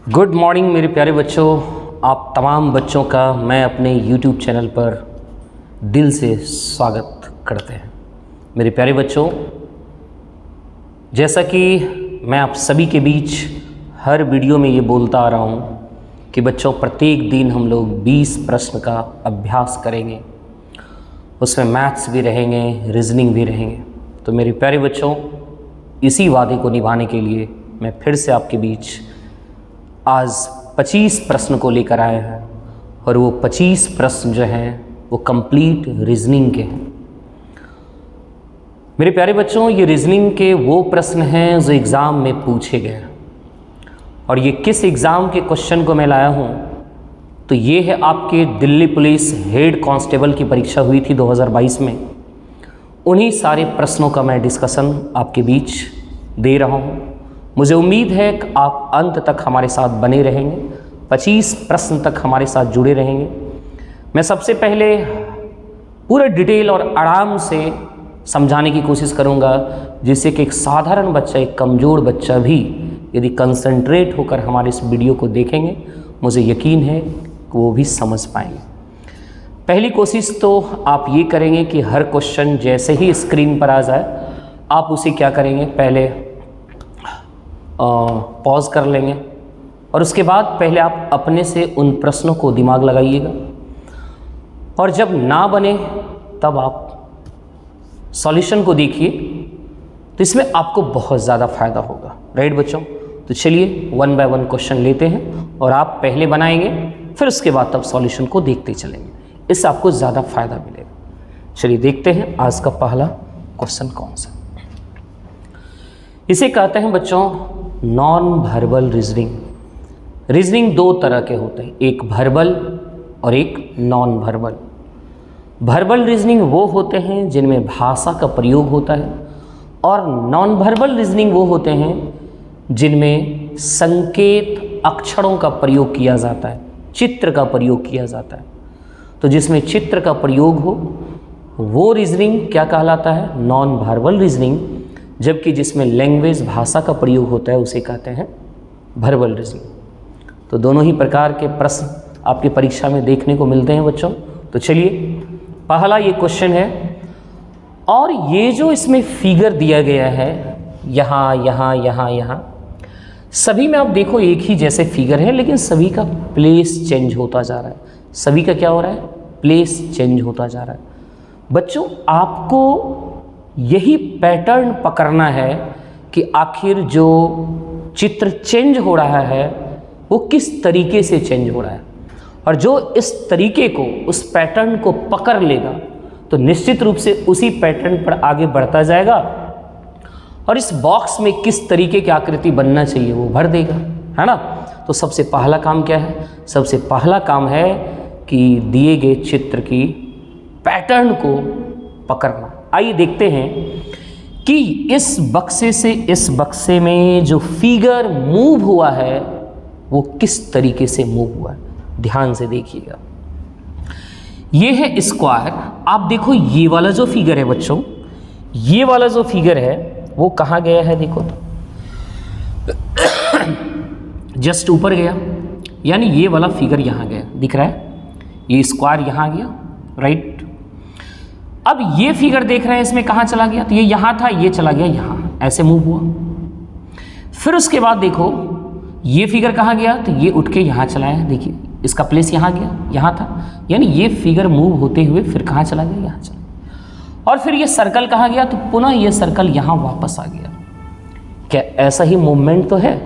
Good morning मेरे प्यारे बच्चों। आप तमाम बच्चों का मैं अपने YouTube चैनल पर दिल से स्वागत करते हैं। मेरे प्यारे बच्चों, जैसा कि मैं आप सभी के बीच हर वीडियो में ये बोलता आ रहा हूँ कि बच्चों प्रत्येक दिन हम लोग 20 प्रश्न का अभ्यास करेंगे, उसमें मैथ्स भी रहेंगे, रीजनिंग भी रहेंगे। तो मेरे प्यारे बच्चों, इसी वादे को निभाने के लिए मैं फिर से आपके बीच आज 25 प्रश्न को लेकर आए हैं और वो 25 प्रश्न जो हैं वो कंप्लीट रीजनिंग के हैं। मेरे प्यारे बच्चों, ये रीजनिंग के वो प्रश्न हैं जो एग्ज़ाम में पूछे गए हैं। और ये किस एग्ज़ाम के क्वेश्चन को मैं लाया हूँ, तो ये है आपके दिल्ली पुलिस हेड कांस्टेबल की परीक्षा हुई थी 2022 में। उन्हीं सारे प्रश्नों का मैं डिस्कशन आपके बीच दे रहा हूँ। मुझे उम्मीद है कि आप अंत तक हमारे साथ बने रहेंगे, 25 प्रश्न तक हमारे साथ जुड़े रहेंगे। मैं सबसे पहले पूरा डिटेल और आराम से समझाने की कोशिश करूंगा, जिससे कि एक साधारण बच्चा, एक कमज़ोर बच्चा भी यदि कंसंट्रेट होकर हमारे इस वीडियो को देखेंगे, मुझे यकीन है कि वो भी समझ पाएंगे। पहली कोशिश तो आप ये करेंगे कि हर क्वेश्चन जैसे ही स्क्रीन पर आ जाए आप उसे क्या करेंगे, पहले पॉज कर लेंगे और उसके बाद पहले आप अपने से उन प्रश्नों को दिमाग लगाइएगा, और जब ना बने तब आप सॉल्यूशन को देखिए। तो इसमें आपको बहुत ज़्यादा फ़ायदा होगा, राइट बच्चों। तो चलिए 1 बाय 1 क्वेश्चन लेते हैं और आप पहले बनाएंगे, फिर उसके बाद तब सॉल्यूशन को देखते चलेंगे। इससे आपको ज़्यादा फ़ायदा मिलेगा। चलिए देखते हैं आज का पहला क्वेश्चन कौन सा। इसे कहते हैं बच्चों नॉन वर्बल रीजनिंग। रीजनिंग दो तरह के होते हैं, एक वर्बल और एक नॉन वर्बल। वर्बल रीजनिंग वो होते हैं जिनमें भाषा का प्रयोग होता है, और नॉन वर्बल रीजनिंग वो होते हैं जिनमें संकेत अक्षरों का प्रयोग किया जाता है, चित्र का प्रयोग किया जाता है। तो जिसमें चित्र का प्रयोग हो वो रीजनिंग क्या कहलाता है, नॉन वर्बल रीजनिंग। जबकि जिसमें लैंग्वेज भाषा का प्रयोग होता है उसे कहते हैं वर्बल रीजनिंग। तो दोनों ही प्रकार के प्रश्न आपकी परीक्षा में देखने को मिलते हैं बच्चों। तो चलिए पहला ये क्वेश्चन है, और ये जो इसमें फिगर दिया गया है यहाँ यहाँ यहाँ यहाँ, सभी में आप देखो एक ही जैसे फिगर है, लेकिन सभी का प्लेस चेंज होता जा रहा है। सभी का क्या हो रहा है, प्लेस चेंज होता जा रहा है। बच्चों आपको यही पैटर्न पकड़ना है कि आखिर जो चित्र चेंज हो रहा है वो किस तरीके से चेंज हो रहा है। और जो इस तरीके को, उस पैटर्न को पकड़ लेगा तो निश्चित रूप से उसी पैटर्न पर आगे बढ़ता जाएगा, और इस बॉक्स में किस तरीके की आकृति बनना चाहिए वो भर देगा, है ना। तो सबसे पहला काम क्या है, सबसे पहला काम है कि दिए गए चित्र की पैटर्न को पकड़ना। आइए देखते हैं कि इस बक्से से इस बक्से में जो फिगर मूव हुआ है वो किस तरीके से मूव हुआ है। ध्यान से देखिएगा, ये है स्क्वायर। आप देखो ये वाला जो फिगर है बच्चों, ये वाला जो फिगर है वो कहाँ गया है, देखो तो जस्ट ऊपर गया, यानी ये वाला फिगर यहाँ गया, दिख रहा है, ये स्क्वायर यहाँ गया, राइट। अब ये फिगर देख रहे हैं, इसमें कहाँ चला गया, तो ये यहाँ था, ये चला गया यहाँ, ऐसे मूव हुआ। फिर उसके बाद देखो ये फिगर कहाँ गया, तो ये उठ के यहाँ चला है, देखिए इसका प्लेस यहाँ गया, यहाँ था, यानी ये फिगर मूव होते हुए फिर कहाँ चला गया, यहाँ चला। और फिर ये सर्कल कहाँ गया, तो पुनः ये सर्कल यहाँ वापस आ गया। क्या ऐसा ही मूवमेंट तो है?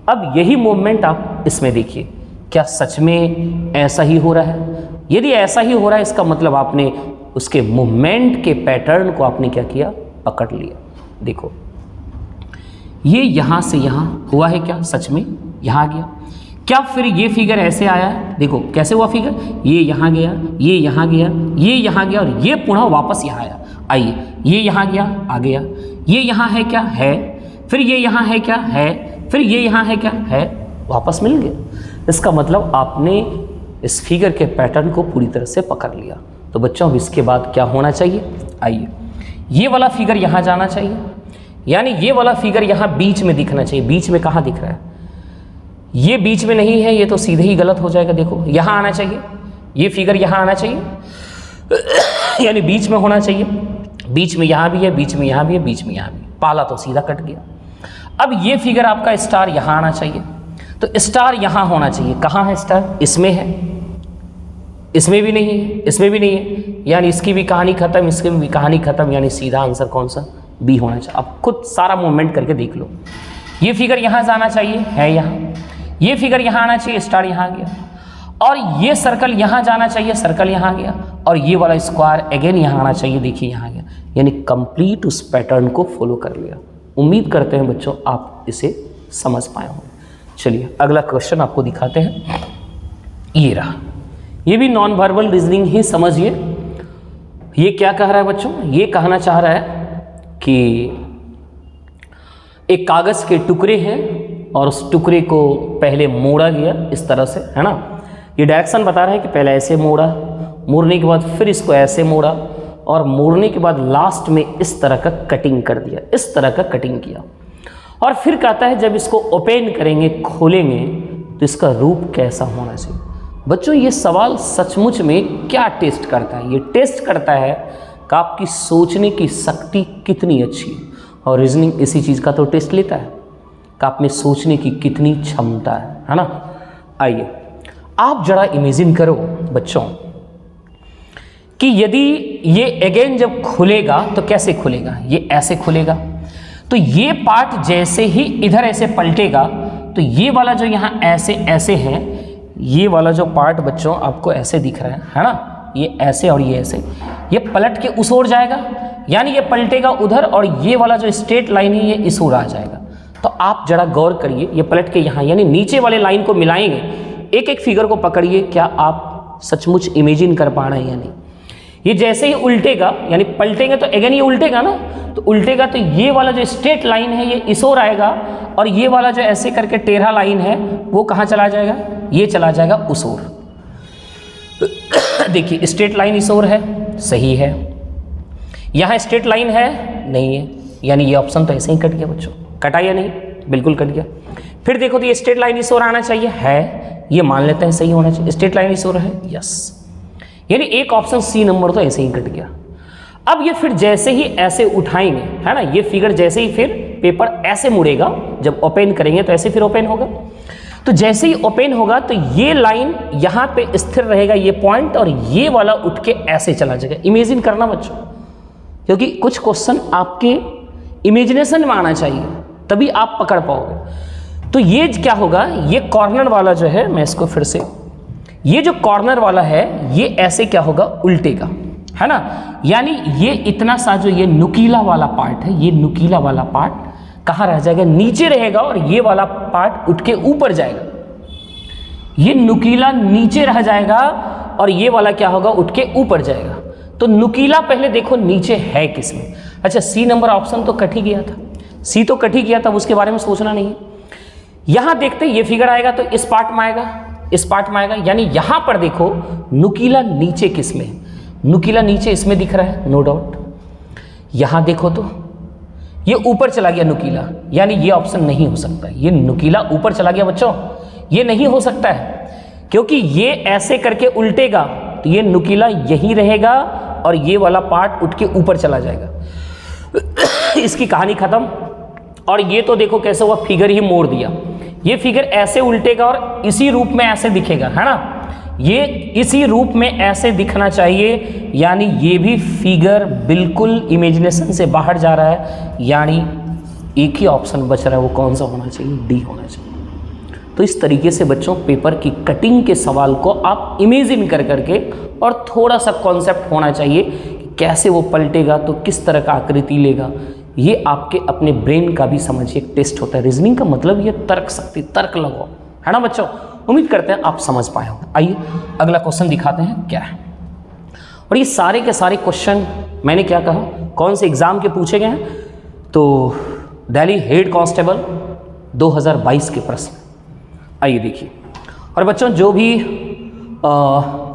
अब यही मूवमेंट आप इसमें देखिए, क्या सच में ऐसा ही हो रहा है? यदि ऐसा ही हो रहा है, इसका मतलब आपने उसके मूवमेंट के पैटर्न को आपने क्या किया, पकड़ लिया। देखो ये यहाँ से यहाँ हुआ है, क्या सच में यहाँ गया? क्या फिर ये फिगर ऐसे आया है, देखो कैसे हुआ फिगर, ये यहाँ गया, ये यहाँ गया, ये यहाँ गया, और ये पुनः वापस यहाँ आया। आइए ये यहाँ गया, आ गया, ये यहाँ है क्या, है, फिर ये यहाँ है क्या, है, फिर ये यहाँ है क्या, है, वापस मिल गया। इसका मतलब आपने इस फिगर के पैटर्न को पूरी तरह से पकड़ लिया। तो बच्चों अब इसके बाद क्या होना चाहिए, आइए ये वाला फिगर यहाँ जाना चाहिए, यानी ये वाला फिगर यहाँ बीच में दिखना चाहिए। बीच में कहाँ दिख रहा है, ये बीच में नहीं है, ये तो सीधे ही गलत हो जाएगा। देखो यहाँ आना चाहिए, ये फिगर यहाँ आना चाहिए यानी बीच में होना चाहिए। बीच में यहाँ भी है, बीच में यहाँ भी है, बीच में यहाँ भी, पाला तो सीधा कट गया। अब ये फिगर आपका स्टार यहाँ आना चाहिए, तो स्टार यहाँ होना चाहिए। कहाँ है स्टार? इसमें है, इसमें भी नहीं है, इसमें भी नहीं है, यानी इसकी भी कहानी खत्म, इसकी भी कहानी खत्म, यानी सीधा आंसर कौन सा? बी होना चाहिए। अब खुद सारा मूवमेंट करके देख लो। ये फिगर यहाँ जाना चाहिए, है यहाँ, ये फिगर यहाँ आना चाहिए, स्टार यहाँ आ गया, और ये सर्कल यहाँ जाना चाहिए, सर्कल यहाँ आ गया, और ये वाला स्क्वायर अगेन यहाँ आना चाहिए, देखिए यहाँ आ गया, यानी कंप्लीट उस पैटर्न को फॉलो कर लिया। उम्मीद करते हैं बच्चों आप इसे समझ पाए होंगे। चलिए अगला क्वेश्चन आपको दिखाते हैं। ये रहा, ये भी नॉन वर्बल रीजनिंग ही समझिए। ये क्या कह रहा है बच्चों? ये कहना चाह रहा है कि एक कागज के टुकड़े हैं और उस टुकड़े को पहले मोड़ा गया इस तरह से, है ना। ये डायरेक्शन बता रहा है कि पहले ऐसे मोड़ा, मोड़ने के बाद फिर इसको ऐसे मोड़ा, और मोड़ने के बाद लास्ट में इस तरह का कटिंग कर दिया, इस तरह का कटिंग किया। और फिर कहता है जब इसको ओपन करेंगे, खोलेंगे, तो इसका रूप कैसा होना चाहिए। बच्चों ये सवाल सचमुच में क्या टेस्ट करता है? ये टेस्ट करता है कि आपकी सोचने की शक्ति कितनी अच्छी है, और रीजनिंग इसी चीज़ का तो टेस्ट लेता है कि आप में सोचने की कितनी क्षमता है ना। आइए आप जरा इमेजिन करो बच्चों कि यदि ये अगेन जब खुलेगा तो कैसे खुलेगा? ये ऐसे खुलेगा, तो ये पार्ट जैसे ही इधर ऐसे पलटेगा तो ये वाला जो यहाँ ऐसे ऐसे है, ये वाला जो पार्ट बच्चों आपको ऐसे दिख रहा है ना, ये ऐसे और ये ऐसे, ये पलट के उस ओर जाएगा, यानी ये पलटेगा उधर, और ये वाला जो स्ट्रेट लाइन है ये इस ओर आ जाएगा। तो आप जरा गौर करिए, ये पलट के यहाँ यानी नीचे वाले लाइन को मिलाएंगे, एक एक फिगर को पकड़िए, क्या आप सचमुच इमेजिन कर पा रहे हैं या नहीं। ये जैसे ही उल्टेगा यानी पलटेंगे तो अगेन ये उल्टेगा ना, तो उल्टेगा तो ये वाला जो स्ट्रेट लाइन है ये इस ओर आएगा, और ये वाला जो ऐसे करके टेढ़ा लाइन है वो कहाँ चला जाएगा? ये चला जाएगा उस ओर। देखिए स्ट्रेट लाइन इस ओर है, सही है, यहाँ स्ट्रेट लाइन है, नहीं है, यानी ये ऑप्शन तो ऐसे ही कट गया बच्चों। कटा या नहीं? बिल्कुल कट गया। फिर देखो तो ये स्ट्रेट लाइन इस ओर आना चाहिए, है, ये मान लेते हैं सही होना चाहिए, स्ट्रेट लाइन इस ओर है, यस, यानी एक ऑप्शन सी नंबर तो ऐसे ही कट गया। अब ये फिर जैसे ही ऐसे उठाएंगे, है ना, ये फिगर जैसे ही फिर पेपर ऐसे मुड़ेगा, जब ओपन करेंगे तो ऐसे फिर ओपन होगा, तो जैसे ही ओपन होगा तो ये लाइन यहाँ पे स्थिर रहेगा, ये पॉइंट, और ये वाला उठ के ऐसे चला जाएगा। इमेजिन करना बच्चों, क्योंकि कुछ क्वेश्चन आपके इमेजिनेशन में आना चाहिए, तभी आप पकड़ पाओगे। तो ये क्या होगा, ये कॉर्नर वाला जो है, मैं इसको फिर से, ये जो कॉर्नर वाला है ये ऐसे क्या होगा, उल्टेगा, है ना, यानी ये इतना सा जो ये नुकीला वाला पार्ट है, ये नुकीला वाला पार्ट कहाँ रह जाएगा, नीचे रहेगा, और ये वाला पार्ट उठ के ऊपर जाएगा, ये नुकीला नीचे रह जाएगा, और ये वाला क्या होगा, उठ के ऊपर जाएगा। तो नुकीला पहले देखो नीचे है किसमें? अच्छा सी नंबर ऑप्शन तो कट ही गया था, सी तो कट ही गया था, उसके बारे में सोचना नहीं है। यहां देखते ये फिगर आएगा तो इस पार्ट में आएगा, इस पार्ट में आएगा, यानी यहां पर देखो नुकीला नीचे किसमें है, नुकीला नीचे इसमें दिख रहा है, नो डाउट। यहां देखो तो ये ऊपर चला गया नुकीला, यानी ये ऑप्शन नहीं हो सकता, ये नुकीला ऊपर चला गया बच्चों, ये नहीं हो सकता है, क्योंकि ये ऐसे करके उल्टेगा तो ये नुकीला यही रहेगा, और ये वाला पार्ट उठ के ऊपर चला जाएगा। इसकी कहानी खत्म। और ये तो देखो कैसे हुआ, फिगर ही मोड़ दिया, ये फिगर ऐसे उल्टेगा और इसी रूप में ऐसे दिखेगा, है ना, ये इसी रूप में ऐसे दिखना चाहिए, यानी ये भी फिगर बिल्कुल इमेजिनेशन से बाहर जा रहा है, यानी एक ही ऑप्शन बच रहा है, वो कौन सा होना चाहिए, डी होना चाहिए। तो इस तरीके से बच्चों पेपर की कटिंग के सवाल को आप इमेजिन कर करके, और थोड़ा सा कॉन्सेप्ट होना चाहिए कि कैसे वो पलटेगा, तो किस तरह का आकृति लेगा, ये आपके अपने ब्रेन का भी समझिए टेस्ट होता है। रीजनिंग का मतलब ये तर्क शक्ति, तर्क लगाओ, है ना बच्चों। उम्मीद करते हैं आप समझ पाए होंगे। आइए अगला क्वेश्चन दिखाते हैं क्या है। और ये सारे के सारे क्वेश्चन मैंने क्या कहा, कौन से एग्जाम के पूछे गए हैं, तो दिल्ली हेड कांस्टेबल 2022 के प्रश्न। आइए देखिए। और बच्चों जो भी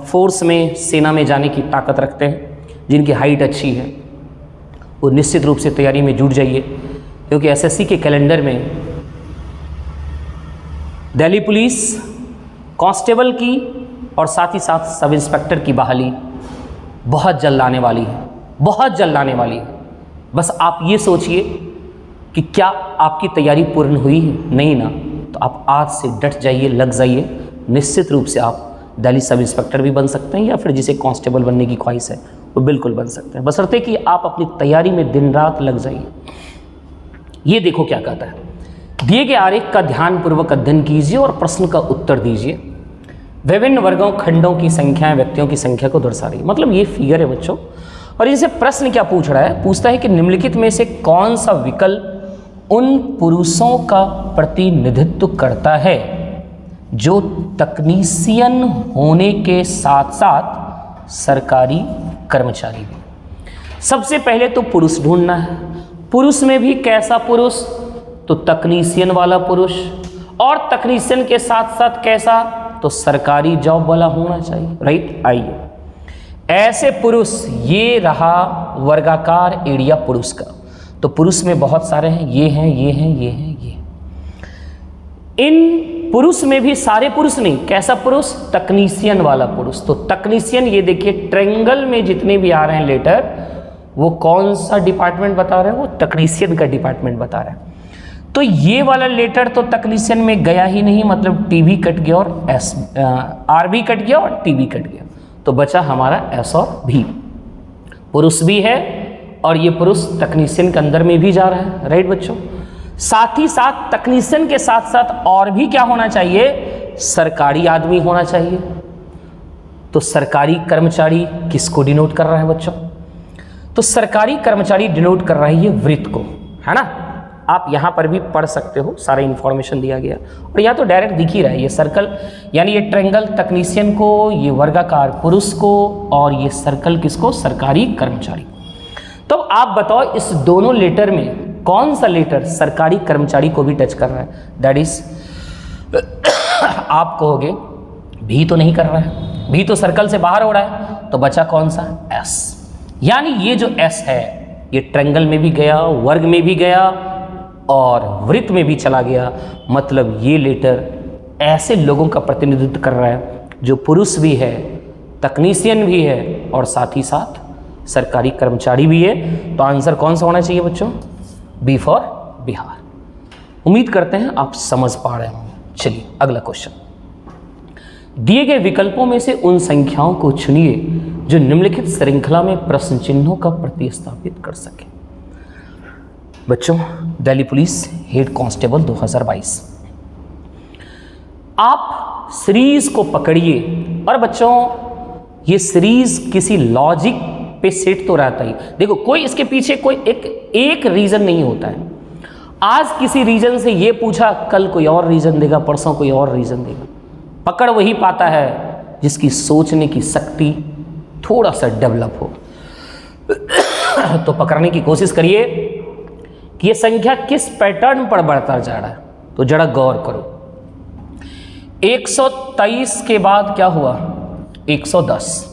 फोर्स में, सेना में जाने की ताकत रखते हैं, जिनकी हाइट अच्छी है, वो निश्चित रूप से तैयारी में जुट जाइए, क्योंकि एसएससी के कैलेंडर में दिल्ली पुलिस कांस्टेबल की और साथ ही साथ सब इंस्पेक्टर की बहाली बहुत जल्द आने वाली है, बहुत जल्द आने वाली है। बस आप ये सोचिए कि क्या आपकी तैयारी पूर्ण हुई है? नहीं ना, तो आप आज से डट जाइए, लग जाइए। निश्चित रूप से आप दिल्ली सब इंस्पेक्टर भी बन सकते हैं या फिर जिसे कांस्टेबल बनने की ख्वाहिश है वो बिल्कुल बन सकते हैं, बशर्ते कि आप अपनी तैयारी में दिन रात लग जाइए। ये देखो क्या कहता है, दिए गए आरेख का ध्यानपूर्वक अध्ययन कीजिए और प्रश्न का उत्तर दीजिए। विभिन्न वर्गों खंडों की संख्या व्यक्तियों की संख्या को दर्शा रही है। मतलब ये फिगर है बच्चों, और इनसे प्रश्न क्या पूछ रहा है? पूछता है कि निम्नलिखित में से कौन सा विकल्प उन पुरुषों का प्रतिनिधित्व करता है जो तकनीशियन होने के साथ साथ सरकारी कर्मचारी भी। सबसे पहले तो पुरुष ढूंढना है। पुरुष में भी कैसा पुरुष? तो तकनीशियन वाला पुरुष, और तकनीशियन के साथ साथ कैसा? तो सरकारी जॉब वाला होना चाहिए, राइट। आइए, ऐसे पुरुष, ये रहा वर्गाकार एरिया पुरुष का। तो पुरुष में बहुत सारे हैं, ये हैं, ये हैं, ये हैं, ये। इन पुरुष में भी सारे पुरुष नहीं, कैसा पुरुष? तकनीशियन वाला पुरुष। तो तकनीशियन, ये देखिए ट्रायंगल में जितने भी आ रहे हैं लेटर, वो कौन सा डिपार्टमेंट बता रहे हैं? वो तकनीशियन का डिपार्टमेंट बता रहे हैं। तो ये वाला लेटर तो तकनीशियन में गया ही नहीं, मतलब टीबी कट गया और एस, आरबी कट गया और टीबी कट गया, तो बचा हमारा एस और भी। पुरुष भी है और ये पुरुष तकनीशियन के अंदर में भी जा रहा है, राइट बच्चों। साथ ही साथ तकनीशियन के साथ साथ और भी क्या होना चाहिए? सरकारी आदमी होना चाहिए। तो सरकारी कर्मचारी किसको डिनोट कर रहा है बच्चों? तो सरकारी कर्मचारी डिनोट कर रहा है ये वृत्त को, है ना। आप यहां पर भी पढ़ सकते हो, सारा इंफॉर्मेशन दिया गया, और यह तो डायरेक्ट दिख ही रहा है। ये सर्कल यानी ये ट्रायंगल तकनीशियन को, ये वर्गाकार पुरुष को, और ये सर्कल किसको? सरकारी कर्मचारी। तो आप बताओ इस दोनों लेटर में कौन सा लेटर सरकारी कर्मचारी को भी टच कर रहा है? दैट इज आप कहोगे भी तो नहीं कर रहा है, भी तो सर्कल से बाहर हो रहा है, तो बचा कौन सा? एस। यानी ये जो एस है ये ट्रायंगल में भी गया, वर्ग में भी गया और वृत्त में भी चला गया। मतलब ये लेटर ऐसे लोगों का प्रतिनिधित्व कर रहा है जो पुरुष भी है, तकनीशियन भी है और साथ ही साथ सरकारी कर्मचारी भी है। तो आंसर कौन सा होना चाहिए बच्चों? B for Bihar. उम्मीद करते हैं आप समझ पा रहे होंगे। चलिए अगला क्वेश्चन, दिए गए विकल्पों में से उन संख्याओं को चुनिए जो निम्नलिखित श्रृंखला में प्रश्न चिन्हों का प्रतिस्थापित कर सके। बच्चों, दिल्ली पुलिस हेड कांस्टेबल 2022। आप सीरीज को पकड़िए, और बच्चों ये सीरीज किसी लॉजिक पे सेट तो रहता ही। देखो कोई इसके पीछे कोई एक रीजन नहीं होता है। आज किसी रीजन से ये पूछा, कल कोई और रीजन देगा, परसों कोई और रीजन देगा। पकड़ वही पाता है जिसकी सोचने की शक्ति थोड़ा सा डेवलप हो। तो पकड़ने की कोशिश करिए कि ये संख्या किस पैटर्न पर बढ़ता जा रहा है। तो जरा गौर करो, 123 के बाद क्या हुआ? 110।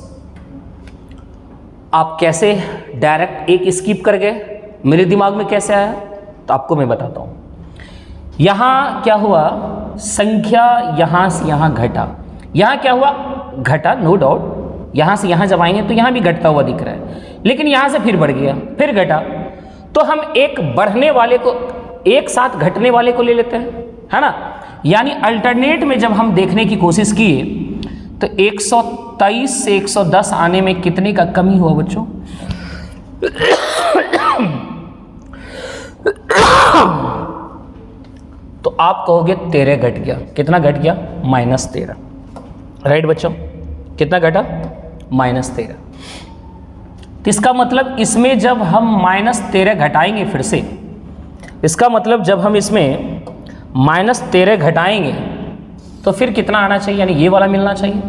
आप कैसे डायरेक्ट एक स्किप कर गए? मेरे दिमाग में कैसे आया? तो आपको मैं बताता हूं। यहां क्या हुआ? संख्या यहां से यहां घटा, यहां क्या हुआ? घटा, नो डाउट। यहां से यहां जब आएंगे तो यहां भी घटता हुआ दिख रहा है, लेकिन यहां से फिर बढ़ गया, फिर घटा। तो हम एक बढ़ने वाले को, एक साथ घटने वाले को ले लेते हैं, है ना। यानी अल्टरनेट में जब हम देखने की कोशिश किए तो 123 से 110 आने में कितने का कमी हुआ बच्चों? तो आप कहोगे 13 घट गया। कितना घट गया? -13। राइट बच्चों, कितना घटा? -13। तो इसका मतलब इसमें जब हम -13 घटाएंगे, फिर से इसका मतलब जब हम इसमें -13 घटाएंगे तो फिर कितना आना चाहिए? यानी ये वाला मिलना चाहिए।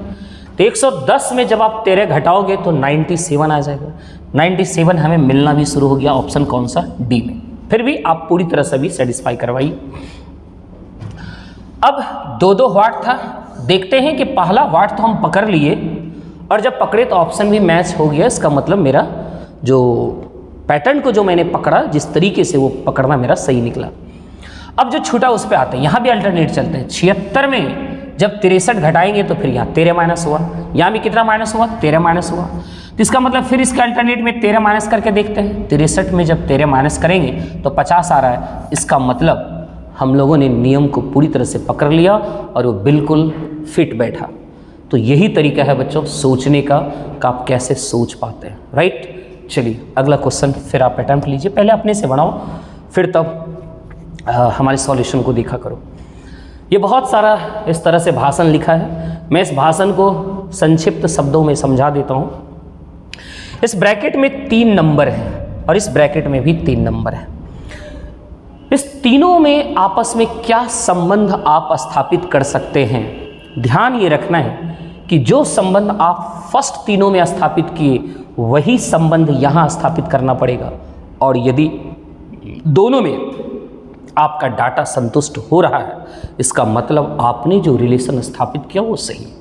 तो 110 में जब आप 13 घटाओगे तो 97 आ जाएगा। 97 हमें मिलना भी शुरू हो गया। ऑप्शन कौन सा? डी में। फिर भी आप पूरी तरह से भी सेटिस्फाई करवाइए। अब 2-2 वाट था। देखते हैं कि पहला वाट तो हम पकड़ लिए, और जब पकड़े तो ऑप्शन भी मैच हो गया। इसका मतलब मेरा जो पैटर्न को जो मैंने पकड़ा, जिस तरीके से वो पकड़ना मेरा सही निकला। अब जो छूटा उस पर आते हैं, यहाँ भी अल्टरनेट चलते हैं। 76 में जब 63 घटाएंगे तो फिर यहाँ 13 माइनस हुआ, यहाँ भी कितना माइनस हुआ, 13 माइनस हुआ। तो इसका मतलब फिर इसके अल्टरनेट में 13 माइनस करके देखते हैं। 63 में जब 13 माइनस करेंगे तो 50 आ रहा है। इसका मतलब हम लोगों ने नियम को पूरी तरह से पकड़ लिया और वो बिल्कुल फिट बैठा। तो यही तरीका है बच्चों सोचने का, कि आप कैसे सोच पाते हैं, राइट। चलिए अगला क्वेश्चन फिर आप अटेम्प्ट लीजिए, पहले अपने से बनाओ फिर तब हमारे सॉल्यूशन को देखा करो। ये बहुत सारा इस तरह से भाषण लिखा है, मैं इस भाषण को संक्षिप्त शब्दों में समझा देता हूँ। इस ब्रैकेट में 3 नंबर हैं और इस ब्रैकेट में भी 3 नंबर हैं। इस तीनों में आपस में क्या संबंध आप स्थापित कर सकते हैं, ध्यान ये रखना है कि जो संबंध आप फर्स्ट तीनों में स्थापित किए वही संबंध यहाँ स्थापित करना पड़ेगा। और यदि दोनों में आपका डाटा संतुष्ट हो रहा है, इसका मतलब आपने जो रिलेशन स्थापित किया वो सही है।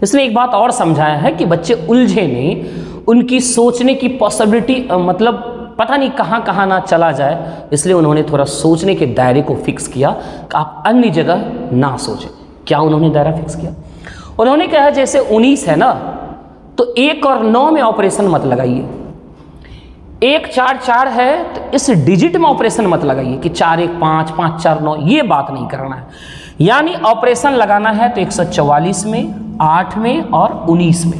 इसलिए एक बात और समझाया है कि बच्चे उलझे नहीं, उनकी सोचने की पॉसिबिलिटी मतलब पता नहीं कहाँ कहाँ ना चला जाए, इसलिए उन्होंने थोड़ा सोचने के दायरे को फिक्स किया कि आप अन्य जगह ना सोचें। क्या उन्होंने दायरा फिक्स किया? उन्होंने कहा जैसे 19 है ना, तो 1 और 9 में ऑपरेशन मत लगाइए। 1 4 4 है तो इस डिजिट में ऑपरेशन मत लगाइए कि 4 1 5 5 4 9, ये बात नहीं करना है। यानी ऑपरेशन लगाना है तो 144 में, 8 में और 19 में।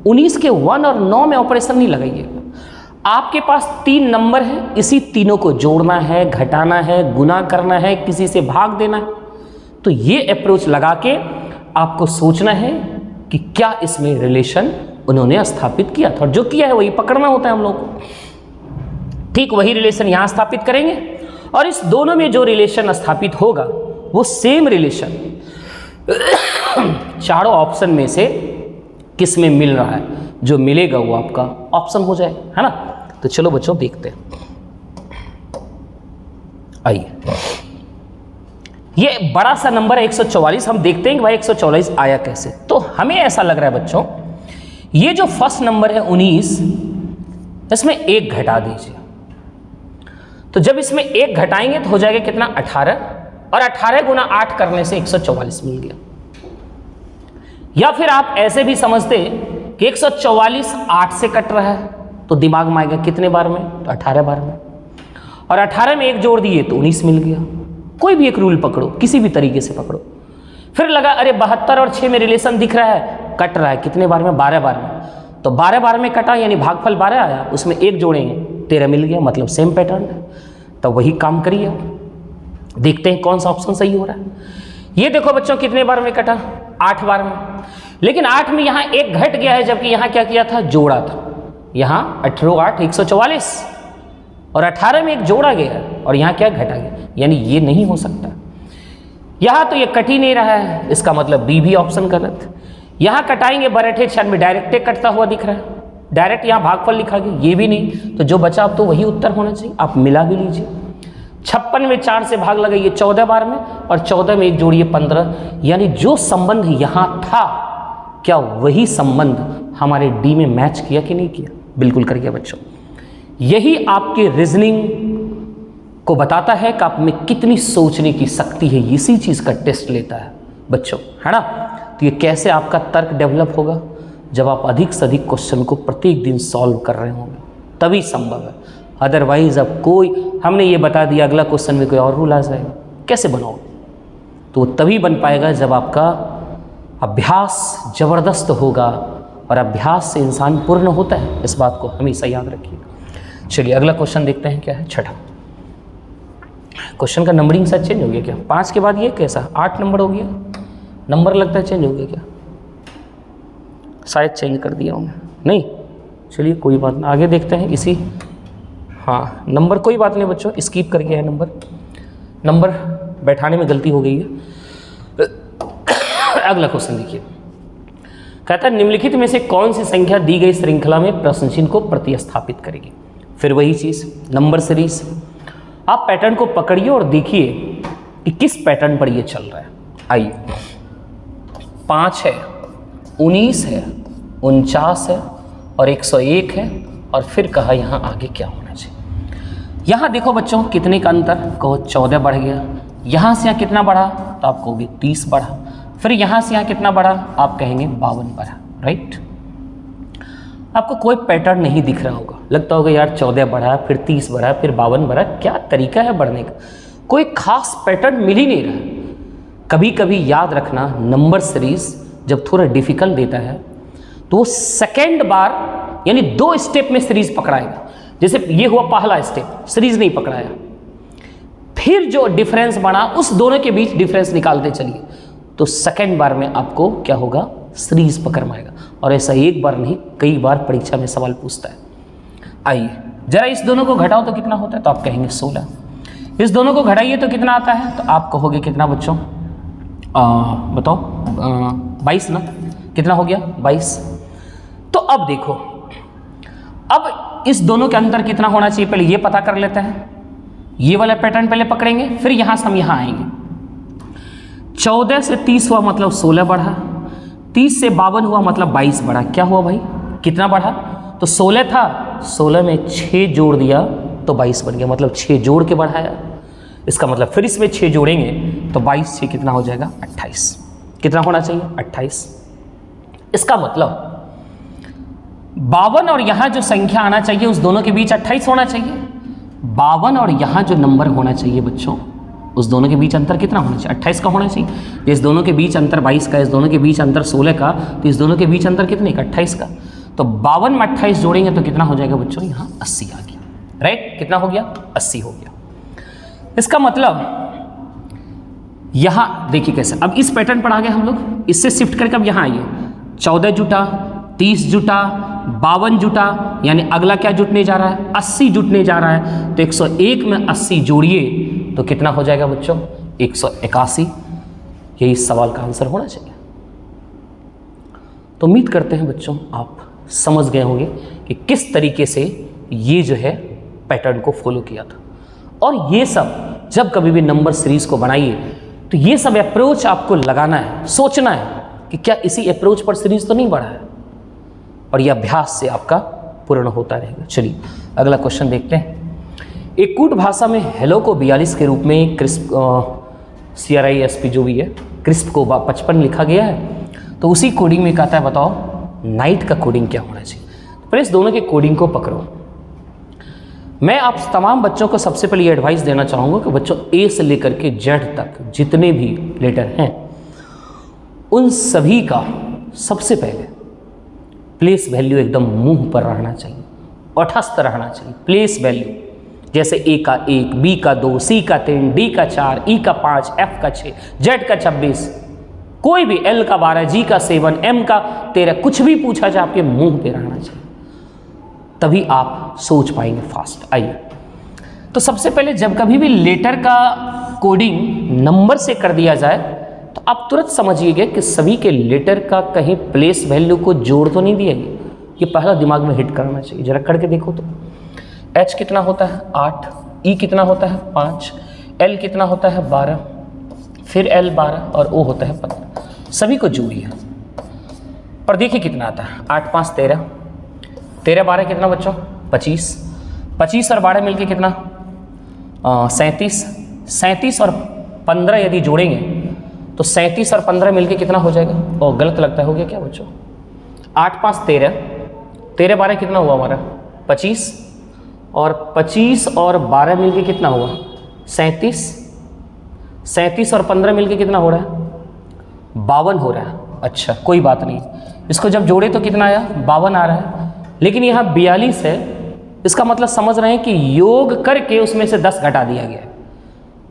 19 के 1 और 9 में ऑपरेशन नहीं लगाइए। आपके पास 3 नंबर है, इसी तीनों को जोड़ना है, घटाना है, गुना करना है, किसी से भाग देना है। तो ये अप्रोच लगा के आपको सोचना है कि क्या इसमें रिलेशन उन्होंने स्थापित किया था, और जो किया है वही पकड़ना होता है हम लोग को। ठीक वही रिलेशन यहाँ स्थापित करेंगे और इस दोनों में जो रिलेशन स्थापित होगा वो सेम रिलेशन चारों ऑप्शन में से किस में मिल रहा है, जो मिलेगा वो आपका ऑप्शन हो जाए, है ना। तो चलो बच्चों देखते हैं। आइए, ये बड़ा सा नंबर है 144, हम देखते हैं कि भाई 144 आया कैसे। तो हमें ऐसा लग रहा है बच्चों, ये जो फर्स्ट नंबर है 19, इसमें 1 घटा दीजिए। तो जब इसमें 1 घटाएंगे तो हो जाएगा कितना, 18, और 18 गुना 8 करने से 144 मिल गया। या फिर आप ऐसे भी समझते कि 144 8 से कट रहा है, तो दिमाग में आएगा कितने बार में, तो 18 बार में, और 18 में 1 जोड़ दिए तो 19 मिल गया। कोई भी एक रूल पकड़ो, किसी भी तरीके से पकड़ो। फिर लगा अरे 72 और 6 में रिलेशन दिख रहा है, कट रहा है कितने बार में, 12 बार में। तो 12 बार में कटा यानी भागफल 12 आया, उसमें 1 जोड़ेंगे 13 मिल गया, मतलब सेम पैटर्न है। तो वही काम करिए, देखते हैं कौन सा ऑप्शन सही हो रहा है। ये देखो बच्चों कितने बार में कटा, 8 बार में। लेकिन 8 में यहाँ 1 घट गया है, जबकि यहाँ क्या किया था, जोड़ा था। यहाँ 18 8 144 और 18 में 1 जोड़ा गया और यहाँ क्या घटा गया, यानी ये नहीं हो सकता। यहाँ तो ये कट ही नहीं रहा है, इसका मतलब बी भी ऑप्शन गलत। यहाँ कटाएंगे बरठे 6 में डायरेक्ट कटता हुआ दिख रहा है, डायरेक्ट यहाँ भागफल लिखा गया, ये भी नहीं। तो जो बचा अब तो वही उत्तर होना चाहिए, आप मिला भी लीजिए। 56 में 4 से भाग लगाइए 14 बार में, और 14 में 1 जोड़िए 15, यानी जो संबंध यहाँ था क्या वही संबंध हमारे डी में मैच किया कि नहीं किया, बिल्कुल कर गया बच्चों। यही आपके रीजनिंग को बताता है कि आप में कितनी सोचने की शक्ति है, इसी चीज़ का टेस्ट लेता है बच्चों, है ना। तो ये कैसे आपका तर्क डेवलप होगा, जब आप अधिक से अधिक क्वेश्चन को प्रत्येक दिन सॉल्व कर रहे होंगे, तभी संभव है। अदरवाइज अब कोई, हमने ये बता दिया अगला क्वेश्चन में कोई और रूल आ जाएगा, कैसे बनाओ? तो तभी बन पाएगा जब आपका अभ्यास ज़बरदस्त होगा, और अभ्यास से इंसान पूर्ण होता है, इस बात को हमेशा याद रखिए। चलिए अगला क्वेश्चन देखते हैं, क्या है, छठा क्वेश्चन का नंबरिंग शायद चेंज हो गया क्या, 5 के बाद ये कैसा 8 नंबर हो गया, नंबर लगता है चेंज हो गया क्या, शायद चेंज कर दिया हूँ नहीं। चलिए कोई बात नहीं, आगे देखते हैं इसी, हाँ नंबर कोई बात नहीं बच्चों, स्किप कर गया है नंबर बैठाने में गलती हो गई है। अगला क्वेश्चन देखिए, कहता है निम्नलिखित में से कौन सी संख्या दी गई श्रृंखला में प्रश्न चिन्ह को प्रतिस्थापित करेगी। फिर वही चीज़, नंबर सीरीज। आप पैटर्न को पकड़िए और देखिए कि किस पैटर्न पर ये चल रहा है। आइए, 5 है, 19 है, 49 है और 101 है, और फिर कहा यहाँ आगे क्या होना चाहिए। यहाँ देखो बच्चों कितने का अंतर, कहो 14 बढ़ गया, यहाँ से यहाँ कितना बढ़ा तो आप कहोगे 30 बढ़ा, फिर यहाँ से यहाँ कितना बढ़ा आप कहेंगे 52 बढ़ा, राइट। आपको कोई पैटर्न नहीं दिख रहा होगा, लगता होगा यार 14 बढ़ा, फिर 30 बढ़ा, फिर 52 बढ़ा, क्या तरीका है बढ़ने का, कोई खास पैटर्न मिल ही नहीं रहा। कभी कभी याद रखना, नंबर सीरीज जब थोड़ा डिफिकल्ट देता है तो सेकेंड बार यानी 2 स्टेप में सीरीज पकड़ाएगा। जैसे ये हुआ पहला स्टेप, सीरीज नहीं पकड़ाया, फिर जो डिफरेंस बना उस दोनों के बीच डिफरेंस निकालते चलिए, तो सेकेंड बार में आपको क्या होगा, सीरीज पकड़ में आएगा। और ऐसा एक बार नहीं, कई बार परीक्षा में सवाल पूछता है। आइए जरा इस दोनों को घटाओ तो कितना होता है, तो आप कहेंगे 16। इस दोनों को घटाइए तो कितना आता है, तो आप कहोगे कितना बच्चों, बताओ 22 ना, कितना हो गया 22। तो अब देखो, अब इस दोनों के अंतर कितना होना चाहिए, पहले ये पता कर लेते हैं। ये वाला पैटर्न पहले पकड़ेंगे, फिर यहां से हम यहां आएंगे। 14 से 30 हुआ मतलब 16 बढ़ा, 30 से 52 हुआ मतलब 22 बढ़ा। क्या हुआ भाई, कितना बढ़ा, तो 16 था, 16 में 6 जोड़ दिया तो 22 बन गया, मतलब 6 जोड़ के बढ़ाया। इसका मतलब फिर इसमें 6 जोड़ेंगे तो 22 से कितना हो जाएगा 28। कितना होना चाहिए 28। इसका मतलब 52 और यहाँ जो संख्या आना चाहिए उस दोनों के बीच 28 होना चाहिए। 52 और यहाँ जो नंबर होना चाहिए बच्चों, उस दोनों के बीच अंतर कितना होना चाहिए, 28 का होना चाहिए। इस दोनों के बीच अंतर 22 का, इस दोनों के बीच अंतर 16 का, तो इस दोनों के बीच अंतर कितने का 28 का। तो 52 में 28 जोड़ेंगे तो कितना हो जाएगा बच्चों, यहाँ 80 आ गया, राइट। कितना हो गया 80 हो गया। इसका मतलब यहाँ देखिए कैसे, अब इस पैटर्न पर आ गए हम लोग, इससे शिफ्ट करके अब यहाँ आइए। 14 जुटा, 30 जुटा, 52 जुटा, यानी अगला क्या जुटने जा रहा है 80 जुटने जा रहा है। तो 101 में 80 जोड़िए तो कितना हो जाएगा बच्चों 181। यही सवाल का आंसर होना चाहिए। तो उम्मीद करते हैं बच्चों आप समझ गए होंगे कि किस तरीके से ये जो है पैटर्न को फॉलो किया था। और ये सब जब कभी भी नंबर सीरीज को बनाइए तो ये सब अप्रोच आपको लगाना है, सोचना है कि क्या इसी अप्रोच पर सीरीज तो नहीं बढ़ा है, और यह अभ्यास से आपका पूर्ण होता रहेगा। चलिए अगला क्वेश्चन देखते हैं। एक कूट भाषा में हेलो को 42 के रूप में क्रिस्प CRISP जो भी है क्रिस्प को 55 लिखा गया है, तो उसी कोडिंग में कहता है बताओ नाइट का कोडिंग क्या होना चाहिए। पहले इस दोनों के कोडिंग को पकड़ो। मैं आप तमाम बच्चों को सबसे पहले ये एडवाइस देना चाहूँगा कि बच्चों A से लेकर के Z तक जितने भी लेटर हैं उन सभी का सबसे पहले प्लेस वैल्यू एकदम मुंह पर रहना चाहिए, तटस्थ रहना चाहिए। प्लेस वैल्यू जैसे A का 1, B का 2, C का 3, D का 4, E का 5, F का 6, Z का 26, कोई भी L का 12, G का 7, M का 13, कुछ भी पूछा जाए आपके मुंह पे रहना चाहिए, तभी आप सोच पाएंगे फास्ट। आइए तो सबसे पहले जब कभी भी लेटर का कोडिंग नंबर से कर दिया जाए तो आप तुरंत समझिएगा कि सभी के लेटर का कहीं प्लेस वैल्यू को जोड़ तो नहीं दिया गया। ये पहला दिमाग में हिट करना चाहिए। जरा करके देखो तो H कितना होता है 8, E कितना होता है 5, L कितना होता है 12, फिर L 12 और O होता है 15। सभी को जोड़िए और देखिए कितना आता है 8 5 13, 13 12 कितना बच्चों 25, 25 और 12 मिलके कितना 37, 37 और 15 यदि जोड़ेंगे तो 37 और 15 मिलके कितना हो जाएगा। और गलत लगता हो गया क्या बच्चों, 8 5 13, 13 12 कितना हुआ हमारा 25, और 25 और 12 मिलके कितना हुआ 37, 37 और 15 मिलके कितना हो रहा है 52 हो रहा है। अच्छा कोई बात नहीं, इसको जब जोड़े तो कितना आया 52 आ रहा है, लेकिन यहाँ 42 है, इसका मतलब समझ रहे हैं कि योग करके उसमें से 10 घटा दिया गया है।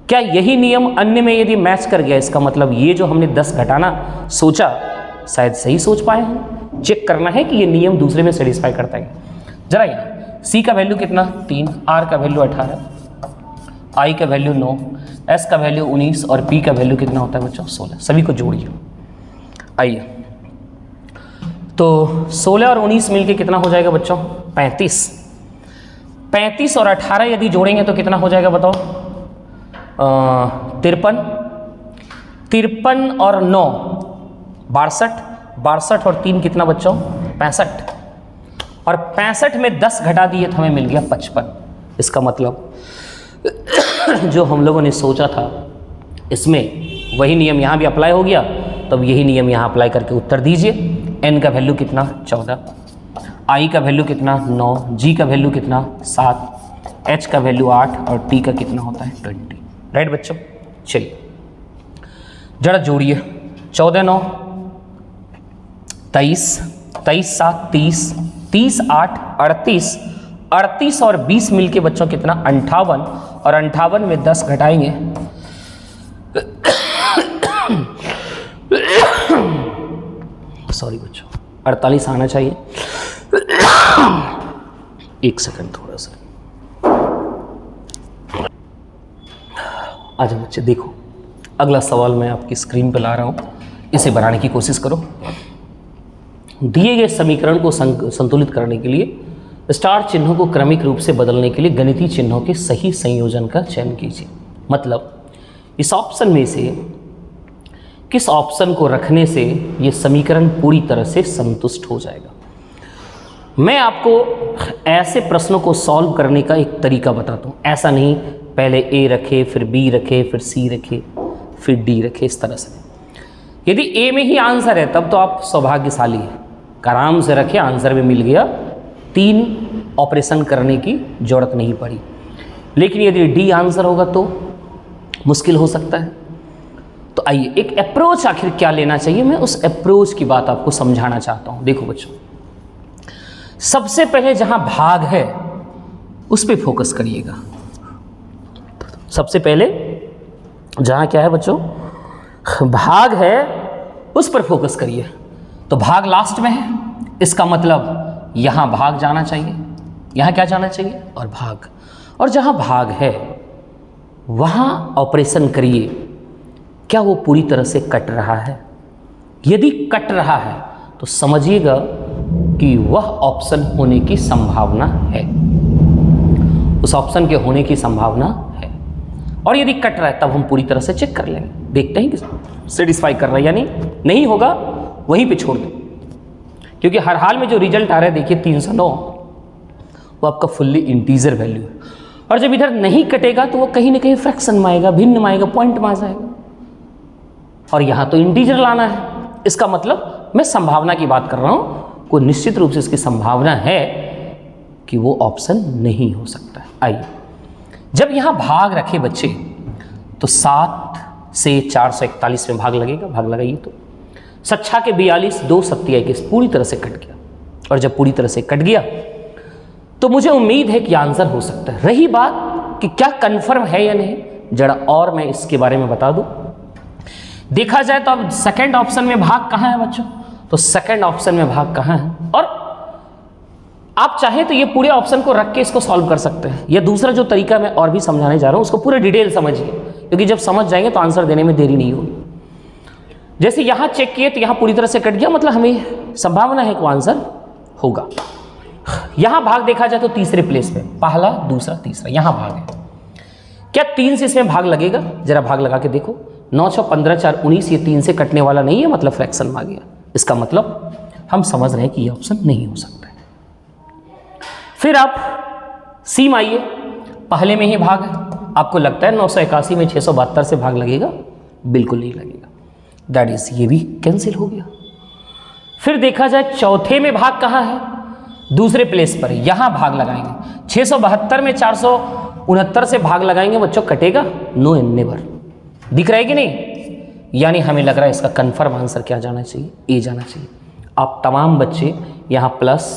क्या यही नियम अन्य में यदि मैच कर गया, इसका मतलब ये जो हमने 10 घटाना सोचा शायद सही सोच पाए हैं। चेक करना है कि ये नियम दूसरे में सेटिस्फाई करता है। जरा यहाँ C का वैल्यू कितना 3, R का वैल्यू 18, I का वैल्यू 9, S का वैल्यू 19 और P का वैल्यू कितना होता है बच्चों 16। सभी को जोड़िए। आइए तो 16 और 19 मिलके कितना हो जाएगा बच्चों 35, 35 और 18 यदि जोड़ेंगे तो कितना हो जाएगा बताओ 53, 53 और 9 62, 62 और 3 कितना बच्चों 65, और 65 में 10 घटा दिए तो हमें मिल गया 55। इसका मतलब जो हम लोगों ने सोचा था इसमें वही नियम यहाँ भी अप्लाई हो गया, तब यही नियम यहाँ अप्लाई करके उत्तर दीजिए। n का वैल्यू कितना 14, i का वैल्यू कितना 9, g का वैल्यू कितना 7, h का वैल्यू 8 और t का कितना होता है 20। राइट बच्चों, चलिए जरा जोड़िए। 14 9 23, 23 7 30, 30 8 38, 38 और 20 मिलके बच्चों कितना 58, और 58 में 10 घटाएंगे सॉरी बच्चों 48 आना चाहिए। एक सेकंड थोड़ा सा, आजा बच्चे देखो, अगला सवाल मैं आपकी स्क्रीन पर ला रहा हूँ, इसे बनाने की कोशिश करो। दिए गए समीकरण को संतुलित करने के लिए स्टार चिन्हों को क्रमिक रूप से बदलने के लिए गणितीय चिन्हों के सही संयोजन का चयन कीजिए। मतलब इस ऑप्शन में से किस ऑप्शन को रखने से ये समीकरण पूरी तरह से संतुष्ट हो जाएगा। मैं आपको ऐसे प्रश्नों को सॉल्व करने का एक तरीका बताता हूँ। ऐसा नहीं पहले ए रखे, फिर बी रखे, फिर सी रखे, फिर डी रखे, इस तरह से। यदि ए में ही आंसर है तब तो आप सौभाग्यशाली हैं, आराम से रखे, आंसर में मिल गया, 3 ऑपरेशन करने की जरूरत नहीं पड़ी। लेकिन यदि डी आंसर होगा तो मुश्किल हो सकता है। तो आइए एक अप्रोच आखिर क्या लेना चाहिए, मैं उस अप्रोच की बात आपको समझाना चाहता हूं। देखो बच्चों, सबसे पहले जहां भाग है उस पे फोकस करिएगा। सबसे पहले जहां क्या है बच्चों, भाग है, उस पर फोकस करिए। तो भाग लास्ट में है, इसका मतलब यहां भाग जाना चाहिए, यहां क्या जाना चाहिए, और भाग। और जहां भाग है वहां ऑपरेशन करिए, क्या वो पूरी तरह से कट रहा है। यदि कट रहा है तो समझिएगा कि वह ऑप्शन होने की संभावना है, उस ऑप्शन के होने की संभावना है। और यदि कट रहा है तब हम पूरी तरह से चेक कर लेंगे, देखते हैं कि सेटिस्फाई कर रहा है या नहीं होगा वहीं पे छोड़ दो। क्योंकि हर हाल में जो रिजल्ट आ रहा है देखिए 309, वो आपका फुल्ली इंटीजर वैल्यू है। और जब इधर नहीं कटेगा तो वो कहीं ना कहीं फ्रैक्शन में आएगा, भिन्न में आएगा, पॉइंट में आ जाएगा। और यहाँ तो इंटीजर लाना है, इसका मतलब मैं संभावना की बात कर रहा हूँ, कोई निश्चित रूप से इसकी संभावना है कि वो ऑप्शन नहीं हो सकता है। आइए, जब यहाँ भाग रखे बच्चे तो 7 से 441 में भाग लगेगा, भाग लगाइए तो 7 के 42, 2 7 21 पूरी तरह से कट गया। और जब पूरी तरह से कट गया तो मुझे उम्मीद है कि आंसर हो सकता है। रही बात कि क्या कंफर्म है या नहीं, जरा और मैं इसके बारे में बता दूं। देखा जाए तो अब सेकंड ऑप्शन में भाग कहाँ है बच्चों, तो सेकंड ऑप्शन में भाग कहाँ है। और आप चाहें तो ये पूरे ऑप्शन को रख के इसको सॉल्व कर सकते हैं, या दूसरा जो तरीका मैं और भी समझाने जा रहा हूँ उसको पूरे डिटेल समझिए, क्योंकि जब समझ जाएंगे तो आंसर देने में देरी नहीं होगी। जैसे यहाँ चेक किए तो यहाँ पूरी तरह से कट गया, मतलब हमें संभावना है कि आंसर होगा। यहाँ भाग देखा जाए तो तीसरे प्लेस पे, पहला दूसरा तीसरा, यहाँ भाग है। क्या 3 से इसमें भाग लगेगा, जरा भाग लगा के देखो। 9 6 15 4 19, ये 3 से कटने वाला नहीं है, मतलब फ्रैक्शन में आ गया। इसका मतलब हम समझ रहे हैं कि ये ऑप्शन नहीं हो सकता है। फिर आप सी में आइए, पहले में ही भाग है। आपको लगता है 981 में 672 से भाग लगेगा, बिल्कुल नहीं लगेगा, दैट इज ये भी कैंसिल हो गया। फिर देखा जाए चौथे में भाग कहाँ है, दूसरे प्लेस पर, यहां भाग लगाएंगे। 672 में 469 से भाग लगाएंगे बच्चों, कटेगा, नो एंड नेवर। दिख रहा है कि नहीं, यानी हमें लग रहा है इसका कंफर्म आंसर क्या जाना चाहिए, ए जाना चाहिए। आप तमाम बच्चे यहाँ प्लस,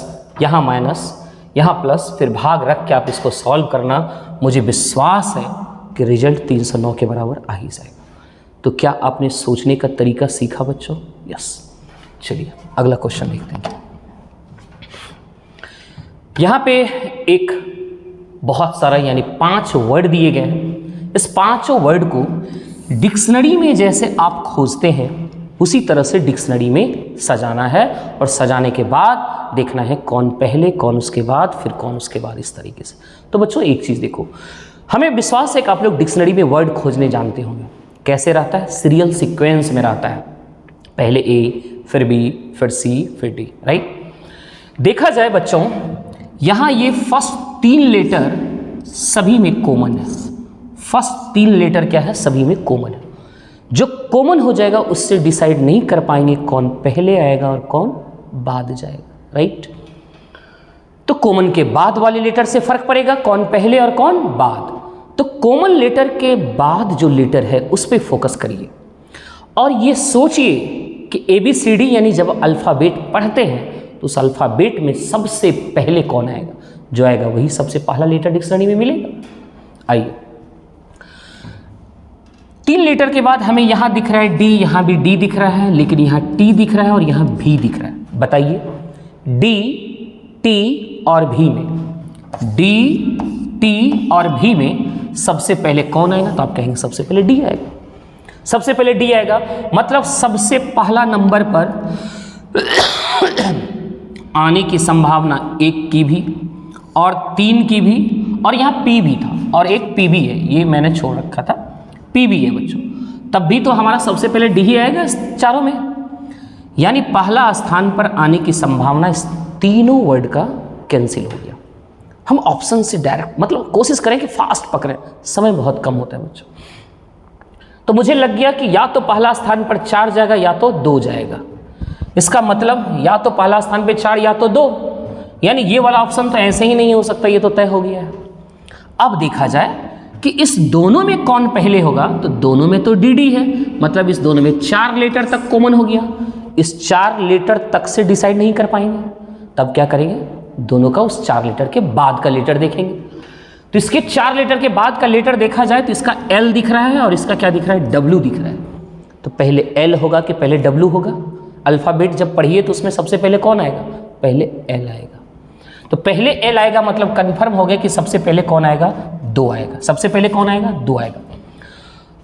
यहाँ माइनस, यहाँ प्लस, फिर भाग रख के आप इसको सॉल्व करना। मुझे विश्वास है कि रिजल्ट 309 के बराबर आ ही जाएगा। तो क्या आपने सोचने का तरीका सीखा बच्चों? यस। चलिए अगला क्वेश्चन देखते हैं। यहाँ पे एक बहुत सारा यानी 5 वर्ड दिए गए हैं। इस 5 वर्ड को डिक्शनरी में जैसे आप खोजते हैं उसी तरह से डिक्शनरी में सजाना है, और सजाने के बाद देखना है कौन पहले, कौन उसके बाद, फिर कौन उसके बाद, इस तरीके से। तो बच्चों एक चीज़ देखो, हमें विश्वास है कि आप लोग डिक्शनरी में वर्ड खोजने जानते होंगे। कैसे रहता है, सीरियल सीक्वेंस में रहता है, पहले ए, फिर बी, फिर सी, फिर डी, राइट। देखा जाए बच्चों, यहाँ ये फर्स्ट 3 लेटर सभी में कॉमन है। फर्स्ट 3 लेटर क्या है, सभी में कॉमन है। जो कॉमन हो जाएगा उससे डिसाइड नहीं कर पाएंगे कौन पहले आएगा और कौन बाद जाएगा, राइट। तो कॉमन के बाद वाले लेटर से फर्क पड़ेगा कौन पहले और कौन बाद। तो कॉमन लेटर के बाद जो लेटर है उस पर फोकस करिए और ये सोचिए कि ABCD यानी जब अल्फ़ाबेट पढ़ते हैं तो उस अल्फ़ाबेट में सबसे पहले कौन आएगा, जो आएगा वही सबसे पहला लेटर डिक्शनरी में मिलेगा। आइए, 3 लेटर के बाद हमें यहाँ दिख रहा है D, यहाँ भी D दिख रहा है, लेकिन यहाँ T दिख रहा है और यहाँ V दिख रहा है। बताइए D, T और V में, D, T और V में सबसे पहले कौन आएगा? तो आप कहेंगे सबसे पहले D आएगा। सबसे पहले D आएगा मतलब सबसे पहला नंबर पर आने की संभावना 1 की भी और 3 की भी, और यहाँ P भी था और एक P भी है, ये मैंने छोड़ रखा था, P भी है बच्चों, तब भी तो हमारा सबसे पहले D ही आएगा इस चारों में। यानी पहला स्थान पर आने की संभावना इस तीनों वर्ड का कैंसिल हो गया। हम ऑप्शन से डायरेक्ट मतलब कोशिश करें कि फास्ट पकड़ें, समय बहुत कम होता है बच्चों। तो मुझे लग गया कि या तो पहला स्थान पर 4 जाएगा या तो 2 जाएगा। इसका मतलब या तो पहला स्थान पे 4 या तो 2, यानी ये वाला ऑप्शन तो ऐसे ही नहीं हो सकता, ये तो तय हो गया है। अब देखा जाए कि इस दोनों में कौन पहले होगा, तो दोनों में तो DD है, मतलब इस दोनों में 4 लेटर तक कॉमन हो गया। इस 4 लेटर तक से डिसाइड नहीं कर पाएंगे, तब क्या करेंगे, दोनों का उस 4 लेटर के बाद का लेटर देखेंगे। तो इसके 4 लेटर के बाद का लेटर देखा जाए तो इसका L दिख रहा है और इसका क्या दिख रहा है, W दिख रहा है। तो पहले L होगा कि पहले W होगा? अल्फ़ाबेट जब पढ़िए तो उसमें सबसे पहले कौन आएगा, पहले L आएगा। तो पहले L आएगा मतलब कंफर्म हो गया कि सबसे पहले कौन आएगा, 2 आएगा। सबसे पहले कौन आएगा, 2 आएगा।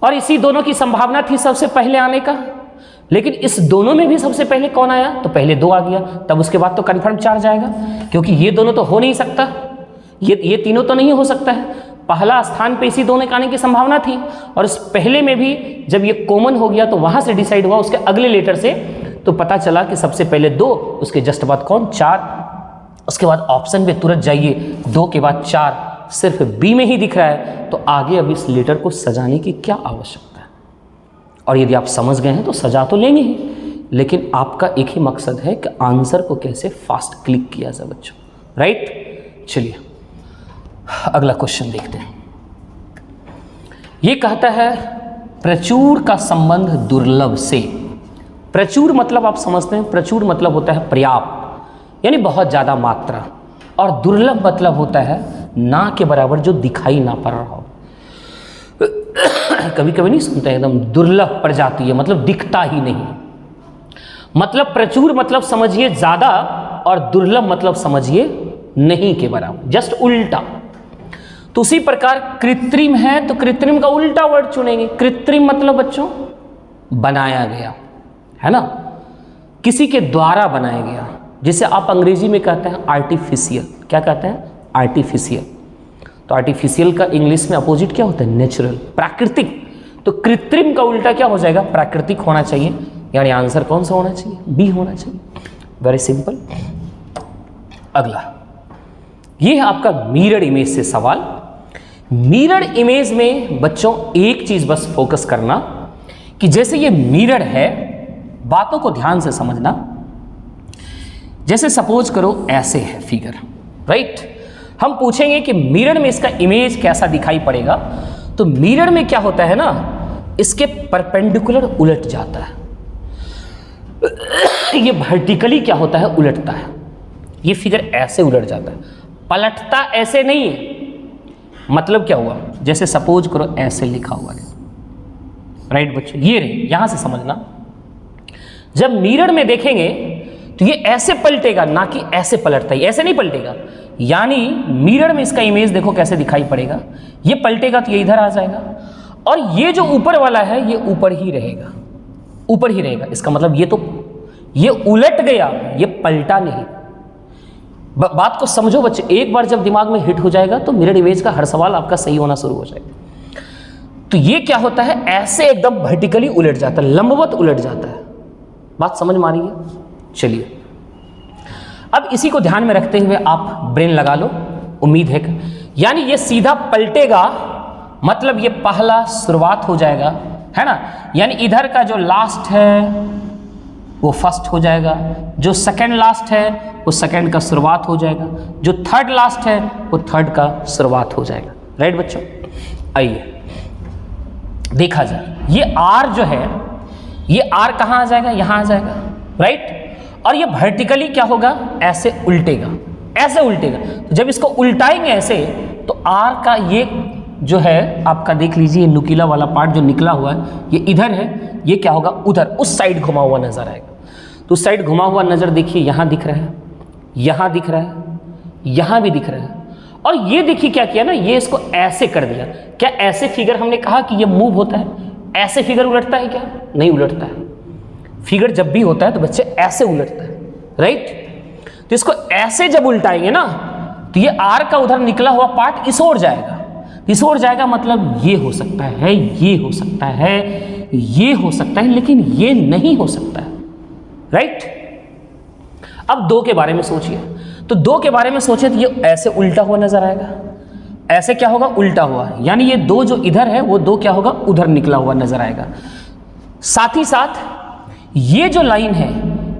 और इसी दोनों की संभावना थी सबसे पहले आने का, लेकिन इस दोनों में भी सबसे पहले कौन आया, तो पहले 2 आ गया, तब उसके बाद तो कंफर्म 4 जाएगा, क्योंकि ये दोनों तो हो नहीं सकता, ये तीनों तो नहीं हो सकता है। पहला स्थान पे इसी दोनों के आने की संभावना थी और इस पहले में भी जब ये कॉमन हो गया तो वहां से डिसाइड हुआ उसके अगले लेटर से, तो पता चला कि सबसे पहले 2, उसके जस्ट बाद कौन, 4। उसके बाद ऑप्शन पे तुरंत जाइए, 2 के बाद 4 सिर्फ B में ही दिख रहा है, तो आगे अब इस लेटर को सजाने की क्या आवश्यकता है। और यदि आप समझ गए हैं तो सजा तो लेंगे ही, लेकिन आपका एक ही मकसद है कि आंसर को कैसे फास्ट क्लिक किया जाए बच्चों, राइट। चलिए अगला क्वेश्चन देखते हैं। ये कहता है प्रचुर का संबंध दुर्लभ से। प्रचुर मतलब आप समझते हैं, प्रचुर मतलब होता है पर्याप्त, यानी बहुत ज़्यादा मात्रा, और दुर्लभ मतलब होता है ना के बराबर, जो दिखाई ना पड़ रहा हो। कभी कभी नहीं सुनते एकदम दुर्लभ प्रजाति है, मतलब दिखता ही नहीं। मतलब प्रचुर मतलब समझिए ज़्यादा और दुर्लभ मतलब समझिए नहीं के बराबर, जस्ट उल्टा। तो उसी प्रकार कृत्रिम है तो कृत्रिम का उल्टा वर्ड चुनेंगे। कृत्रिम मतलब बच्चों बनाया गया, है ना, किसी के द्वारा बनाया गया, जिसे आप अंग्रेजी में कहते हैं आर्टिफिशियल। क्या कहते हैं, आर्टिफिशियल। तो आर्टिफिशियल का इंग्लिश में अपोजिट क्या होता है, नेचुरल, प्राकृतिक। तो कृत्रिम का उल्टा क्या हो जाएगा, प्राकृतिक होना चाहिए, यानी आंसर कौन सा होना चाहिए, बी होना चाहिए। Very simple. अगला, ये है आपका मिरर इमेज से सवाल। मिरर इमेज में बच्चों एक चीज बस फोकस करना कि जैसे ये मिरर है, बातों को ध्यान से समझना। जैसे सपोज करो ऐसे है फिगर, राइट। हम पूछेंगे कि मिरर में इसका इमेज कैसा दिखाई पड़ेगा। तो मिरर में क्या होता है ना, इसके परपेंडिकुलर उलट जाता है। ये वर्टिकली क्या होता है, उलटता है। ये फिगर ऐसे उलट जाता है, पलटता ऐसे नहीं है। मतलब क्या हुआ, जैसे सपोज करो ऐसे लिखा हुआ है, राइट बच्चों, ये रहे, यहां से समझना। जब मिरर में देखेंगे तो ये ऐसे पलटेगा, ना कि ऐसे पलटता है, ऐसे नहीं पलटेगा। यानी मिरर में इसका इमेज देखो कैसे दिखाई पड़ेगा, ये पलटेगा तो ये इधर आ जाएगा, और ये जो ऊपर वाला है ये ऊपर ही रहेगा, ऊपर ही रहेगा। इसका मतलब ये उलट गया, ये पलटा नहीं। बात को समझो बच्चे, एक बार जब दिमाग में हिट हो जाएगा तो मिरर इमेज का हर सवाल आपका सही होना शुरू हो जाएगा। तो ये क्या होता है, ऐसे एकदम वर्टिकली उलट जाता है, लंबवत उलट जाता है। बात समझ में आ रही है। चलिए अब इसी को ध्यान में रखते हुए आप ब्रेन लगा लो, उम्मीद है कि यानी ये सीधा पलटेगा, मतलब ये पहला शुरुआत हो जाएगा, है ना। यानी इधर का जो लास्ट है वो फर्स्ट हो जाएगा, जो सेकंड लास्ट है वो सेकंड का शुरुआत हो जाएगा, जो थर्ड लास्ट है वो थर्ड का शुरुआत हो जाएगा। राइट बच्चों, आइए देखा जाए, ये आर जो है, ये आर कहाँ आ जाएगा, यहाँ आ जाएगा। राइट, और ये वर्टिकली क्या होगा, ऐसे उल्टेगा, ऐसे उल्टेगा। तो जब इसको उल्टाएंगे ऐसे, तो आर का ये जो है आपका देख लीजिए, नुकीला वाला पार्ट जो निकला हुआ है ये इधर है, ये क्या होगा, उधर उस साइड घुमा हुआ नजर आएगा। तो उस साइड घुमा हुआ नजर देखिए, यहाँ दिख रहा है, यहाँ दिख रहा है, यहाँ भी दिख रहा है। और ये देखिए क्या किया ना, ये इसको ऐसे कर दिया। क्या ऐसे फिगर हमने कहा कि ये मूव होता है, ऐसे फिगर उलटता है क्या, नहीं उलटता है। फिगर जब भी होता है तो बच्चे ऐसे उलटता है। राइट, तो इसको ऐसे जब उल्टाएंगे ना, तो ये आर का उधर निकला हुआ पार्ट इस ओर जाएगा, इस ओर जाएगा, मतलब ये हो सकता है, ये हो सकता है, ये हो सकता है, लेकिन ये नहीं हो सकता है। राइट, अब दो के बारे में सोचिए, तो दो के बारे में सोचे तो ये ऐसे उल्टा हुआ नजर आएगा, ऐसे क्या होगा, उल्टा हुआ, यानी ये दो जो इधर है वो दो क्या होगा, उधर निकला हुआ नजर आएगा। साथ ही साथ ये जो लाइन है,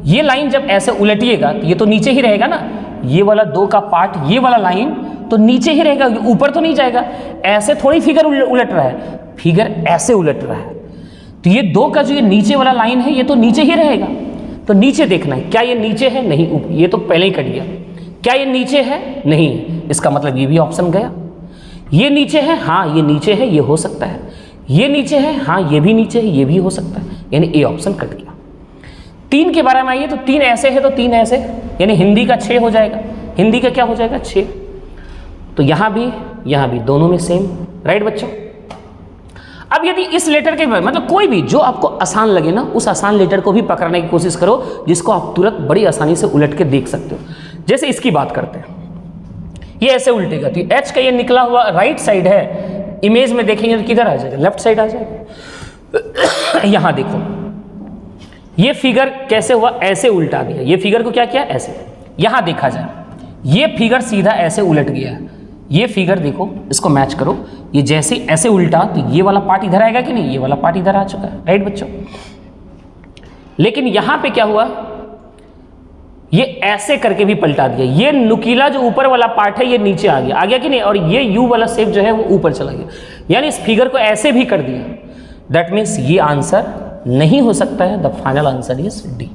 ये लाइन जब ऐसे उलटिएगा तो ये तो नीचे ही रहेगा ना, ये वाला दो का पार्ट, ये वाला लाइन तो नीचे ही रहेगा, ऊपर तो नहीं जाएगा। ऐसे थोड़ी फिगर उलट रहा है, फिगर ऐसे उलट रहा है। तो ये दो का जो ये नीचे वाला लाइन है ये तो नीचे ही रहेगा। तो नीचे देखना है, क्या ये नीचे है, नहीं, ये तो पहले ही कट गया। क्या ये नीचे है, नहीं है, इसका मतलब ये भी ऑप्शन गया। ये नीचे है, हाँ ये नीचे है, ये हो सकता है। ये नीचे है, हाँ ये भी नीचे है, ये भी हो सकता है, यानी ए ऑप्शन कट गया। तीन के बारे में आइए, तो तीन ऐसे है तो तीन ऐसे, यानी हिंदी का 6 हो जाएगा। हिंदी का क्या हो जाएगा, 6। तो यहाँ भी दोनों में सेम। राइट बच्चों, अब यदि इस लेटर के मतलब कोई भी जो आपको आसान लगे ना, उस आसान लेटर को भी पकड़ने की कोशिश करो, जिसको आप तुरंत बड़ी आसानी से उलट के देख सकते हो। जैसे इसकी बात करते हैं, ये ऐसे उल्टेगा, तो एच का ये निकला हुआ राइट साइड है, इमेज में देखेंगे तो किधर आ जाएगा, लेफ्ट साइड आ जाएगा। यहाँ देखो, ये फिगर कैसे हुआ, ऐसे उल्टा दिया, ये फिगर को क्या किया, ऐसे। यहाँ देखा जाए, ये फिगर सीधा ऐसे उलट गया है, ये फिगर देखो, इसको मैच करो, ये जैसे ऐसे उल्टा तो ये वाला पार्ट इधर आएगा कि नहीं, ये वाला पार्ट इधर आ चुका है। राइट बच्चों, लेकिन यहाँ पे क्या हुआ, ये ऐसे करके भी पलटा दिया, ये नुकीला जो ऊपर वाला पार्ट है ये नीचे आ गया कि नहीं, और ये यू वाला शेप जो है वो ऊपर चला गया, यानी इस फिगर को ऐसे भी कर दिया। दैट मीन्स ये आंसर नहीं हो सकता है, the final answer is D.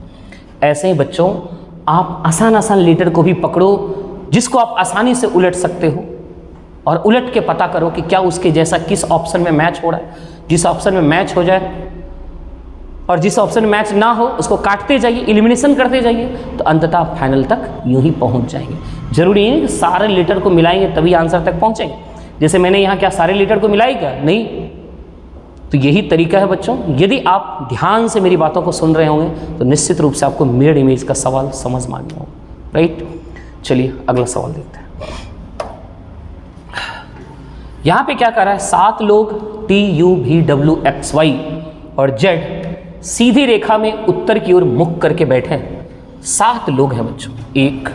ऐसे ही बच्चों आप आसान लेटर को भी पकड़ो, जिसको आप आसानी से उलट सकते हो, और उलट के पता करो कि क्या उसके जैसा किस ऑप्शन में मैच हो रहा है। जिस ऑप्शन में मैच हो जाए और जिस ऑप्शन में मैच ना हो उसको काटते जाइए, एलिमिनेशन करते जाइए, तो अंततः आप फाइनल तक यूं ही पहुंच जाएंगे। जरूरी नहीं कि सारे लेटर को मिलाएंगे तभी आंसर तक पहुंचेंगे। जैसे मैंने यहाँ क्या सारे लेटर को मिलाई क्या, नहीं। तो यही तरीका है बच्चों, यदि आप ध्यान से मेरी बातों को सुन रहे होंगे तो निश्चित रूप से आपको मिरर इमेज का सवाल समझ में आ गया होगा। राइट, चलिए अगला सवाल देखते हैं। यहाँ पे क्या कर रहा है, 7 लोग T U V W X Y और Z सीधी रेखा में उत्तर की ओर मुख करके बैठे हैं। 7 लोग हैं बच्चों, 1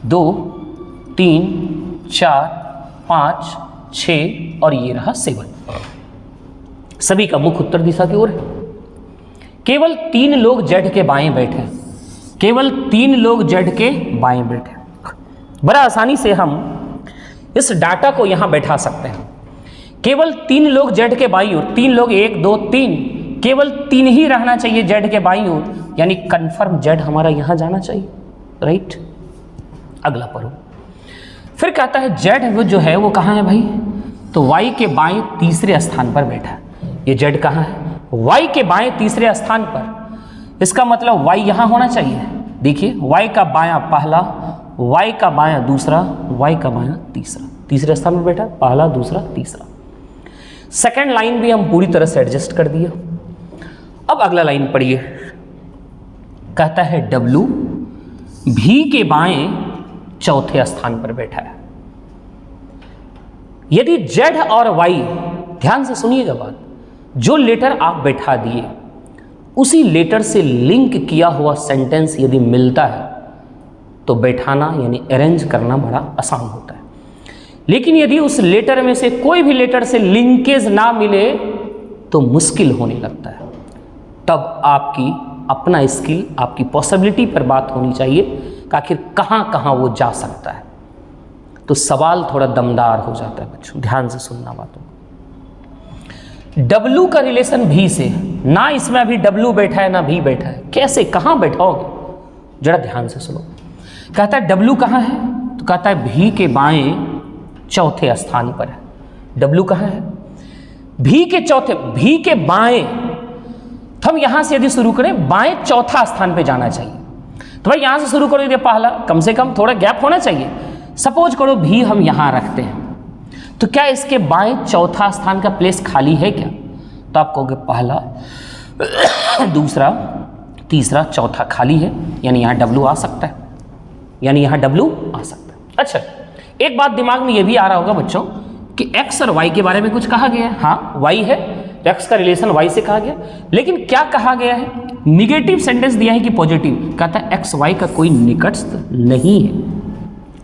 2 3 4 5 6 और ये रहा 7। सभी का मुख उत्तर दिशा की ओर है। केवल 3 लोग जेड के बाएं बैठे हैं, केवल 3 लोग जेड के बाएं बैठे हैं। बड़ा आसानी से हम इस डाटा को यहां बैठा सकते हैं। केवल 3 लोग जेड के बाईं ओर, 3 लोग 1 2 3, केवल 3 ही रहना चाहिए जेड के बाईं ओर, यानी कंफर्म जेड हमारा यहां जाना चाहिए। राइट, अगला पढ़ो। फिर कहता है जेड वो जो है वो कहाँ है भाई, तो वाई के बाएं तीसरे स्थान पर बैठा है। ये जेड कहाँ है, वाई के बाएं तीसरे स्थान पर। इसका मतलब वाई यहां होना चाहिए। देखिए वाई का बायां पहला, वाई का बायां दूसरा, वाई का बायां तीसरा, तीसरे स्थान पर बैठा, पहला दूसरा तीसरा। सेकंड लाइन भी हम पूरी तरह से एडजस्ट कर दिए। अब अगला लाइन पढ़िए, कहता है डब्लू भी के बाएं चौथे स्थान पर बैठा है। यदि जेड और वाई, ध्यान से सुनिएगा बात, जो लेटर आप बैठा दिए उसी लेटर से लिंक किया हुआ सेंटेंस यदि मिलता है तो बैठाना यानी अरेंज करना बड़ा आसान होता है। लेकिन यदि उस लेटर में से कोई भी लेटर से लिंकेज ना मिले तो मुश्किल होने लगता है। तब आपकी अपना स्किल, आपकी पॉसिबिलिटी पर बात होनी चाहिए कि आखिर कहाँ कहाँ वो जा सकता है। तो सवाल थोड़ा दमदार हो जाता है बच्चों, ध्यान से सुनना बातों। W का रिलेशन भी से, ना इसमें अभी W बैठा है ना भी बैठा है, कैसे कहाँ बैठाओगे, जरा ध्यान से सुनो। कहता है W कहाँ है, तो कहता है भी के बाएं चौथे स्थान पर है। W कहाँ है, भी के चौथे, भी के बाएं, तो हम यहां से यदि शुरू करें बाएं चौथा स्थान पे जाना चाहिए। तो भाई यहां से शुरू करो, यदि पहला, कम से कम थोड़ा गैप होना चाहिए। सपोज करो भी हम यहां रखते हैं, तो क्या इसके बाएं चौथा स्थान का प्लेस खाली है क्या? तो आप कहोगे पहला, दूसरा, तीसरा, चौथा खाली है, यानी यहां W आ सकता है, यानी यहां W आ सकता है। अच्छा, एक बात दिमाग में यह भी आ रहा होगा बच्चों कि x और y के बारे में कुछ कहा गया है। हाँ, y है, x का रिलेशन y से कहा गया, लेकिन क्या कहा गया है? निगेटिव सेंटेंस दिया है कि पॉजिटिव? कहता है x y का कोई निकटस्थ नहीं है,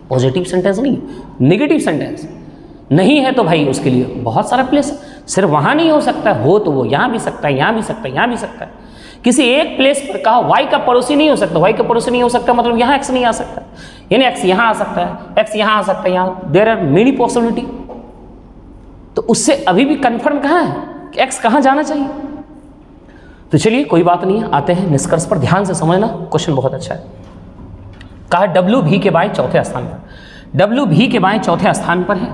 पॉजिटिव सेंटेंस नहीं, निगेटिव सेंटेंस नहीं है। तो भाई उसके लिए बहुत सारा प्लेस, सिर्फ वहां नहीं हो सकता, हो तो वो यहां भी सकता है, यहां भी सकता है, यहां भी सकता है। किसी एक प्लेस पर कहा y का पड़ोसी नहीं हो सकता, y का पड़ोसी नहीं हो सकता मतलब यहां x नहीं आ सकता, यानी x यहां आ सकता है, x यहां आ सकता है, यहां, देयर आर मेनी पॉसिबिलिटी। तो उससे अभी भी कंफर्म कहां है कि x कहां जाना चाहिए? तो चलिए कोई बात नहीं है, आते हैं निष्कर्ष पर। ध्यान से समझना, क्वेश्चन बहुत अच्छा है। कहा W भी के बाएं चौथे स्थान पर, W भी के बाएं चौथे स्थान पर है।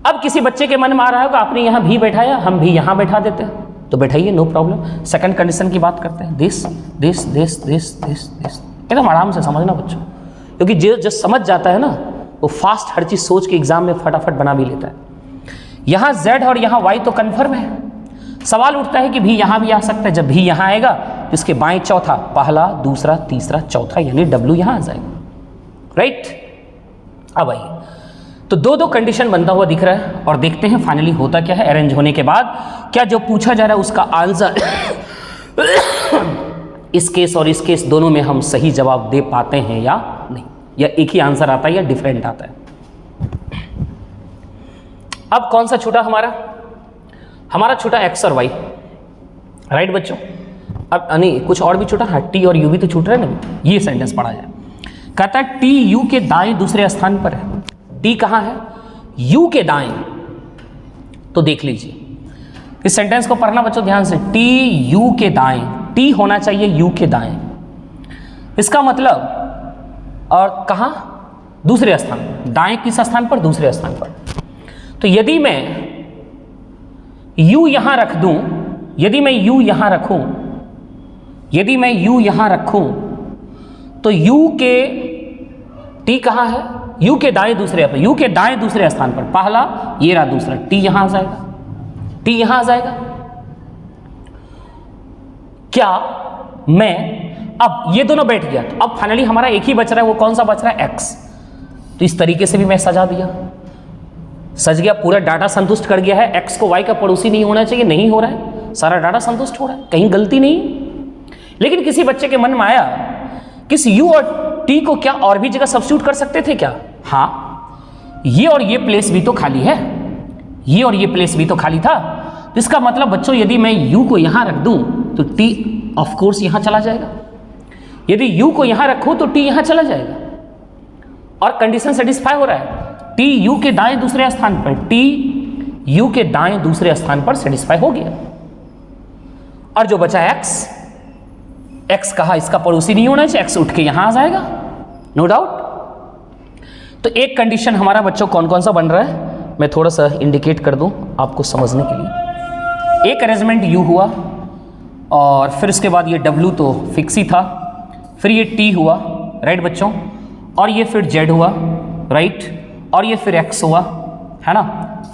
अब किसी बच्चे के मन में आ रहा होगा आपने यहां भी बैठाया, हम भी यहां बैठा देते हैं, तो बैठाइए, नो प्रॉब्लम। सेकंड कंडीशन की बात करते हैं, this this this this this this, एकदम आराम से समझना बच्चों, क्योंकि जो समझ जाता है ना वो फास्ट हर चीज सोच के एग्जाम में फटाफट बना भी लेता है। यहां Z और यहां Y तो कन्फर्म है। सवाल उठता है कि भी यहां भी आ सकता है। जब भी यहां आएगा तो इसके बाएं चौथा, पहला, दूसरा, तीसरा, चौथा, यानी W यहां आ जाएगा, राइट। अब आइए, तो दो कंडीशन बनता हुआ दिख रहा है और देखते हैं फाइनली होता क्या है। अरेंज होने के बाद क्या जो पूछा जा रहा है उसका आंसर इस केस और इस केस दोनों में हम सही जवाब दे पाते हैं या नहीं, या एक ही आंसर आता है या डिफरेंट आता है। अब कौन सा छूटा हमारा छूटा x और y, राइट बच्चों। अब नहीं, कुछ और भी छूटा, हाँ, t और u भी तो छूट रहे हैं ना। ये सेंटेंस पढ़ा जाए, कहता है t u के दाएं दूसरे स्थान पर है। t कहां है? u के दाएं। तो देख लीजिए इस सेंटेंस को पढ़ना बच्चों ध्यान से, t u के दाएं, t होना चाहिए u के दाएं। इसका मतलब, और कहां? दूसरे स्थान, दाएं किस स्थान पर? दूसरे स्थान पर। तो यदि मैं u यहां रख दूं, यदि मैं u यहां रखूं, यदि मैं u यहां रखूं, तो u के, t कहां है? u के दाएं दूसरे पर, u के दाएं दूसरे स्थान पर, पहला, ये रहा दूसरा, t यहां आ जाएगा, t यहां आ जाएगा। क्या मैं, अब ये दोनों बैठ गया, तो अब फाइनली हमारा एक ही बच रहा है, वो कौन सा बच रहा है? x। तो इस तरीके से भी मैं सजा दिया, सज गया, पूरा डाटा संतुष्ट कर गया है। x को y का पड़ोसी नहीं होना चाहिए, नहीं हो रहा है, सारा डाटा संतुष्ट हो रहा है, कहीं गलती नहीं। लेकिन किसी बच्चे के मन में आया कि इस u और t को क्या और भी जगह सब्स्टिट्यूट कर सकते थे क्या? हाँ, ये और ये प्लेस भी तो खाली है, ये और ये प्लेस भी तो खाली था। तो इसका मतलब बच्चों यदि मैं u को यहां रख दूं तो t ऑफ कोर्स यहां चला जाएगा, यदि u को यहां रखूं तो t यहां चला जाएगा, और कंडीशन सेटिस्फाई हो रहा है। t u के दाएं दूसरे स्थान पर, t u के दाएं दूसरे स्थान पर सेटिस्फाई हो गया। और जो बचा x, x कहा इसका पड़ोसी नहीं होना चाहिए, x उठ के यहां आ जाएगा, नो डाउट। तो एक कंडीशन हमारा बच्चों कौन कौन सा बन रहा है, मैं थोड़ा सा इंडिकेट कर दूं आपको समझने के लिए। एक अरेंजमेंट u हुआ, और फिर उसके बाद ये w तो फिक्स ही था, फिर ये t हुआ, राइट बच्चों, और ये फिर z हुआ, राइट, और ये फिर x हुआ, है ना,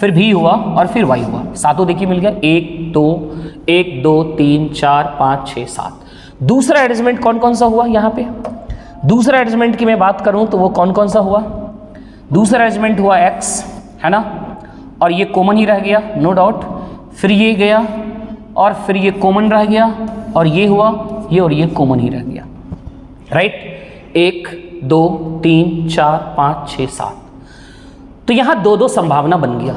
फिर v हुआ, और फिर y हुआ। सातों देखिए मिल गया, 1 2 3 4 5 6 7। दूसरा अरेंजमेंट कौन कौन सा हुआ यहाँ पे? दूसरा अरेंजमेंट की मैं बात करूँ तो वो कौन कौन सा हुआ? दूसरा अरेंजमेंट हुआ x, है ना, और ये कॉमन ही रह गया, नो डाउट, फिर ये गया, और फिर ये कॉमन रह गया, और ये हुआ, ये और ये कॉमन ही रह गया, राइट। 1 2 3 4 5 6 7। तो यहाँ दो संभावना बन गया,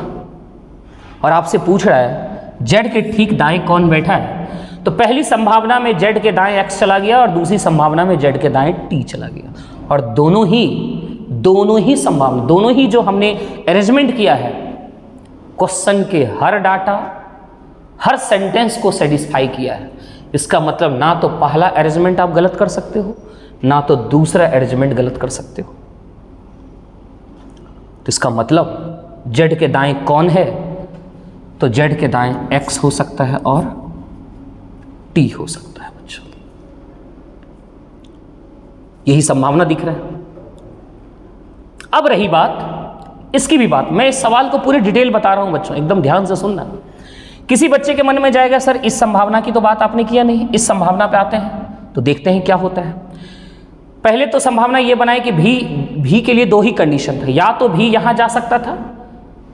और आपसे पूछ रहा है जेड के ठीक दाएं कौन बैठा है? तो पहली संभावना में जेड के दाएं एक्स चला गया और दूसरी संभावना में जेड के दाएं टी चला गया, और दोनों ही संभावना, दोनों ही जो हमने अरेंजमेंट किया है क्वेश्चन के हर डाटा, हर सेंटेंस को सेटिस्फाई किया है। इसका मतलब ना तो पहला अरेंजमेंट आप गलत कर सकते हो, ना तो दूसरा अरेंजमेंट गलत कर सकते हो। तो इसका मतलब जेड के दाएं कौन है? तो जेड के दाएं एक्स हो सकता है और टी हो सकता है बच्चों, यही संभावना दिख रहा है। अब रही बात इसकी भी बात, मैं इस सवाल को पूरी डिटेल बता रहा हूं बच्चों, एकदम ध्यान से सुनना। किसी बच्चे के मन में जाएगा सर इस संभावना की तो बात आपने किया नहीं, इस संभावना पे आते हैं तो देखते हैं क्या होता है। पहले तो संभावना ये बनाए कि भी के लिए दो ही कंडीशन था, या तो भी यहां जा सकता था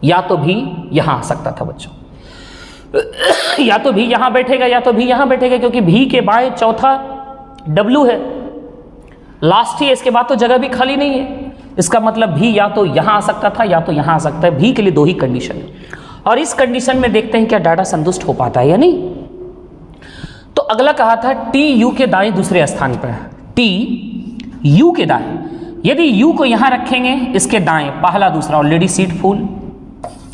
या तो भी यहां आ सकता था बच्चों। या तो भी यहां बैठेगा या तो भी यहां बैठेगा, क्योंकि भी के बाएं चौथा W है, लास्ट ही है, इसके बाद तो जगह भी खाली नहीं है। इसका मतलब भी या तो यहां आ सकता था या तो यहां आ सकता है। भी के लिए दो ही कंडीशन है, और इस कंडीशन में देखते हैं क्या डाटा संतुष्ट हो पाता है या नहीं। तो अगला कहा था टी यू के दाएं दूसरे स्थान पर, टी यू के दाएं। यदि यू को यहां रखेंगे, इसके दाएं पहला दूसरा, ऑलरेडी सीट फुल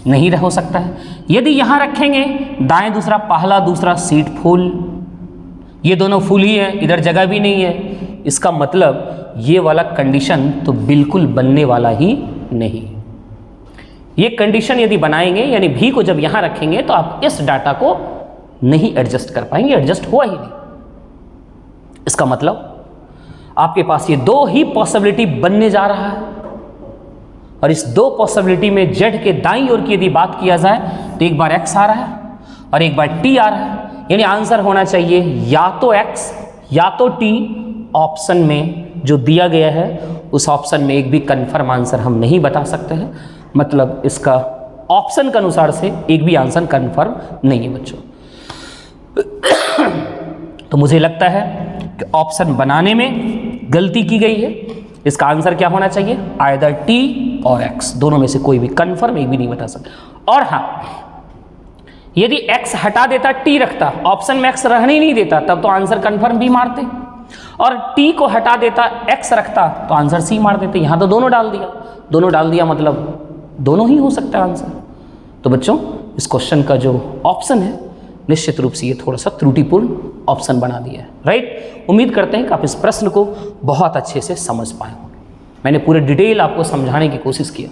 नहीं हो सकता है। यदि यहां रखेंगे दाएं दूसरा, पहला दूसरा सीट फुल, ये दोनों फुल ही है, इधर जगह भी नहीं है। इसका मतलब ये वाला कंडीशन तो बिल्कुल बनने वाला ही नहीं। ये कंडीशन यदि बनाएंगे, यानी भी को जब यहां रखेंगे तो आप इस डाटा को नहीं एडजस्ट कर पाएंगे, एडजस्ट हुआ ही नहीं। इसका मतलब आपके पास ये दो ही पॉसिबिलिटी बनने जा रहा है, और इस दो पॉसिबिलिटी में जेड के दाईं ओर की यदि बात किया जाए तो एक बार एक्स आ रहा है और एक बार टी आ रहा है, यानी आंसर होना चाहिए या तो एक्स या तो टी। ऑप्शन में जो दिया गया है उस ऑप्शन में एक भी कंफर्म आंसर हम नहीं बता सकते हैं, मतलब इसका ऑप्शन के अनुसार से एक भी आंसर कंफर्म नहीं है बच्चों। तो मुझे लगता है कि ऑप्शन बनाने में गलती की गई है। इसका आंसर क्या होना चाहिए? आइदर टी और एक्स, दोनों में से कोई भी, कंफर्म एक भी नहीं बता सकता। और हाँ, यदि एक्स हटा देता टी रखता, ऑप्शन में एक्स रहने ही नहीं देता, तब तो आंसर कंफर्म भी मारते, और टी को हटा देता एक्स रखता तो आंसर सी मार देते। यहां तो दोनों डाल दिया मतलब दोनों ही हो सकता है आंसर। तो बच्चों इस क्वेश्चन का जो ऑप्शन है निश्चित रूप से ये थोड़ा सा त्रुटिपूर्ण ऑप्शन बना दिया है, राइट। उम्मीद करते हैं कि आप इस प्रश्न को बहुत अच्छे से समझ पाए होंगे। मैंने पूरे डिटेल आपको समझाने की कोशिश किया।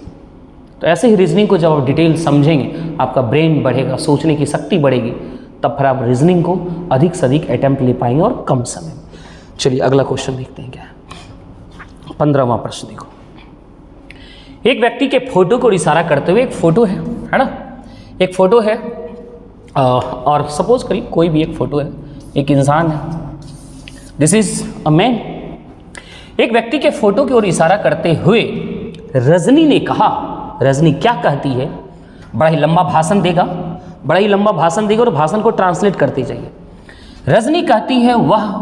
तो ऐसे ही रीजनिंग को जब आप डिटेल समझेंगे, आपका ब्रेन बढ़ेगा, सोचने की शक्ति बढ़ेगी, तब फिर आप रीजनिंग को अधिक से अधिक अटेम्प्ट ले पाएंगे और कम समय। चलिए अगला क्वेश्चन देखते हैं क्या है। 15वां प्रश्न देखो। एक व्यक्ति के फोटो को इशारा करते हुए, एक फोटो है ना, एक फोटो है और सपोज करिए कोई भी एक फोटो है, एक इंसान है, दिस इज अ मैन। एक व्यक्ति के फोटो की ओर इशारा करते हुए रजनी ने कहा, रजनी क्या कहती है? बड़ा ही लंबा भाषण देगा और भाषण को ट्रांसलेट करते जाइए। रजनी कहती है वह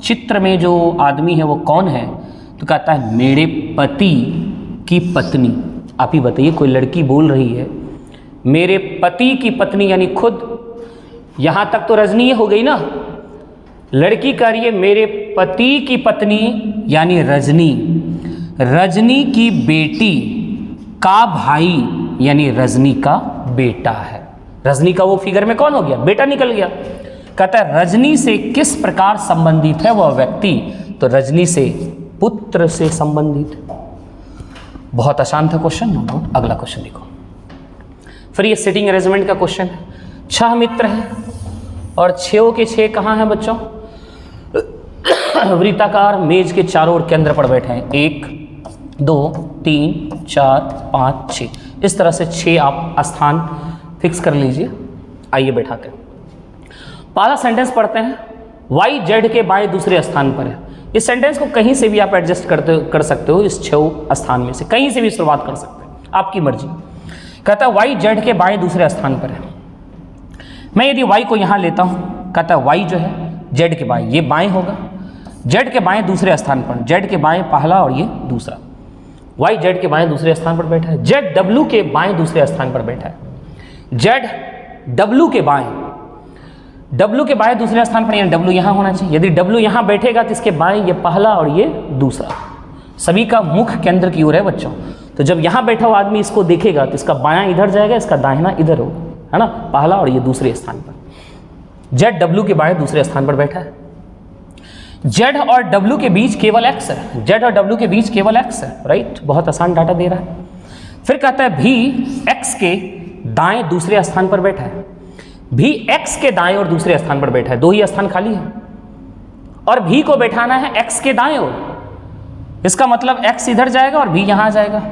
चित्र में जो आदमी है वो कौन है? तो कहता है मेरे पति की पत्नी। आप ही बताइए, कोई लड़की बोल रही है मेरे पति की पत्नी, यानी खुद, यहां तक तो रजनी हो गई ना, लड़की कह रही है मेरे पति की पत्नी यानी रजनी, रजनी की बेटी का भाई यानी रजनी का बेटा है। रजनी का वो फिगर में कौन हो गया? बेटा निकल गया। कहता है रजनी से किस प्रकार संबंधित है वह व्यक्ति? तो रजनी से पुत्र से संबंधित। बहुत आसान था क्वेश्चन। अगला क्वेश्चन देखो, फिर ये सिटिंग अरेंजमेंट का क्वेश्चन है। 6 मित्र हैं और 6 के 6 कहाँ हैं बच्चों? वृत्ताकार मेज के चारों ओर केंद्र पर बैठे हैं। 1 2 3 4 5 6, इस तरह से 6 आप स्थान फिक्स कर लीजिए। आइए बैठाते हैं। पहला सेंटेंस पढ़ते हैं, वाई जेड के बाएं दूसरे स्थान पर है। इस सेंटेंस को कहीं से भी आप एडजस्ट कर सकते हो, इस 6 स्थान में से कहीं से भी शुरुआत कर सकते हैं, आपकी मर्जी। कहता है वाई जेड के बाएं दूसरे स्थान पर है। मैं यदि वाई को यहाँ लेता हूँ, कहता है वाई जो है जेड के बाएं, ये बाएं होगा, जेड के बाएं दूसरे स्थान पर, जेड के बाएं पहला और ये दूसरा। वाई जेड के बाएं दूसरे स्थान पर बैठा है, जेड डब्ल्यू के बाएं दूसरे स्थान पर बैठा है, जेड डब्ल्यू के बाएं W के बाएं दूसरे स्थान पर, यानी W यहाँ होना चाहिए। यदि W यहाँ बैठेगा तो इसके बाएं ये पहला और ये दूसरा, सभी का मुख केंद्र की ओर है बच्चों। तो जब यहाँ बैठा हुआ आदमी इसको देखेगा तो इसका बायां इधर जाएगा, इसका दाहिना इधर होगा, है ना, पहला और ये दूसरे स्थान पर। Z W के बाएं दूसरे स्थान पर बैठा है। Z और W के बीच केवल X है, Z और W के बीच केवल X है, राइट। बहुत आसान डाटा दे रहा है। फिर कहता है भी X के दाएं दूसरे स्थान पर बैठा है, भी X के दाएं और दूसरे स्थान पर बैठा है, दो ही स्थान खाली है, और भी को बैठाना है X के दाएं ओर। इसका मतलब X इधर जाएगा और भी यहां जाएगा,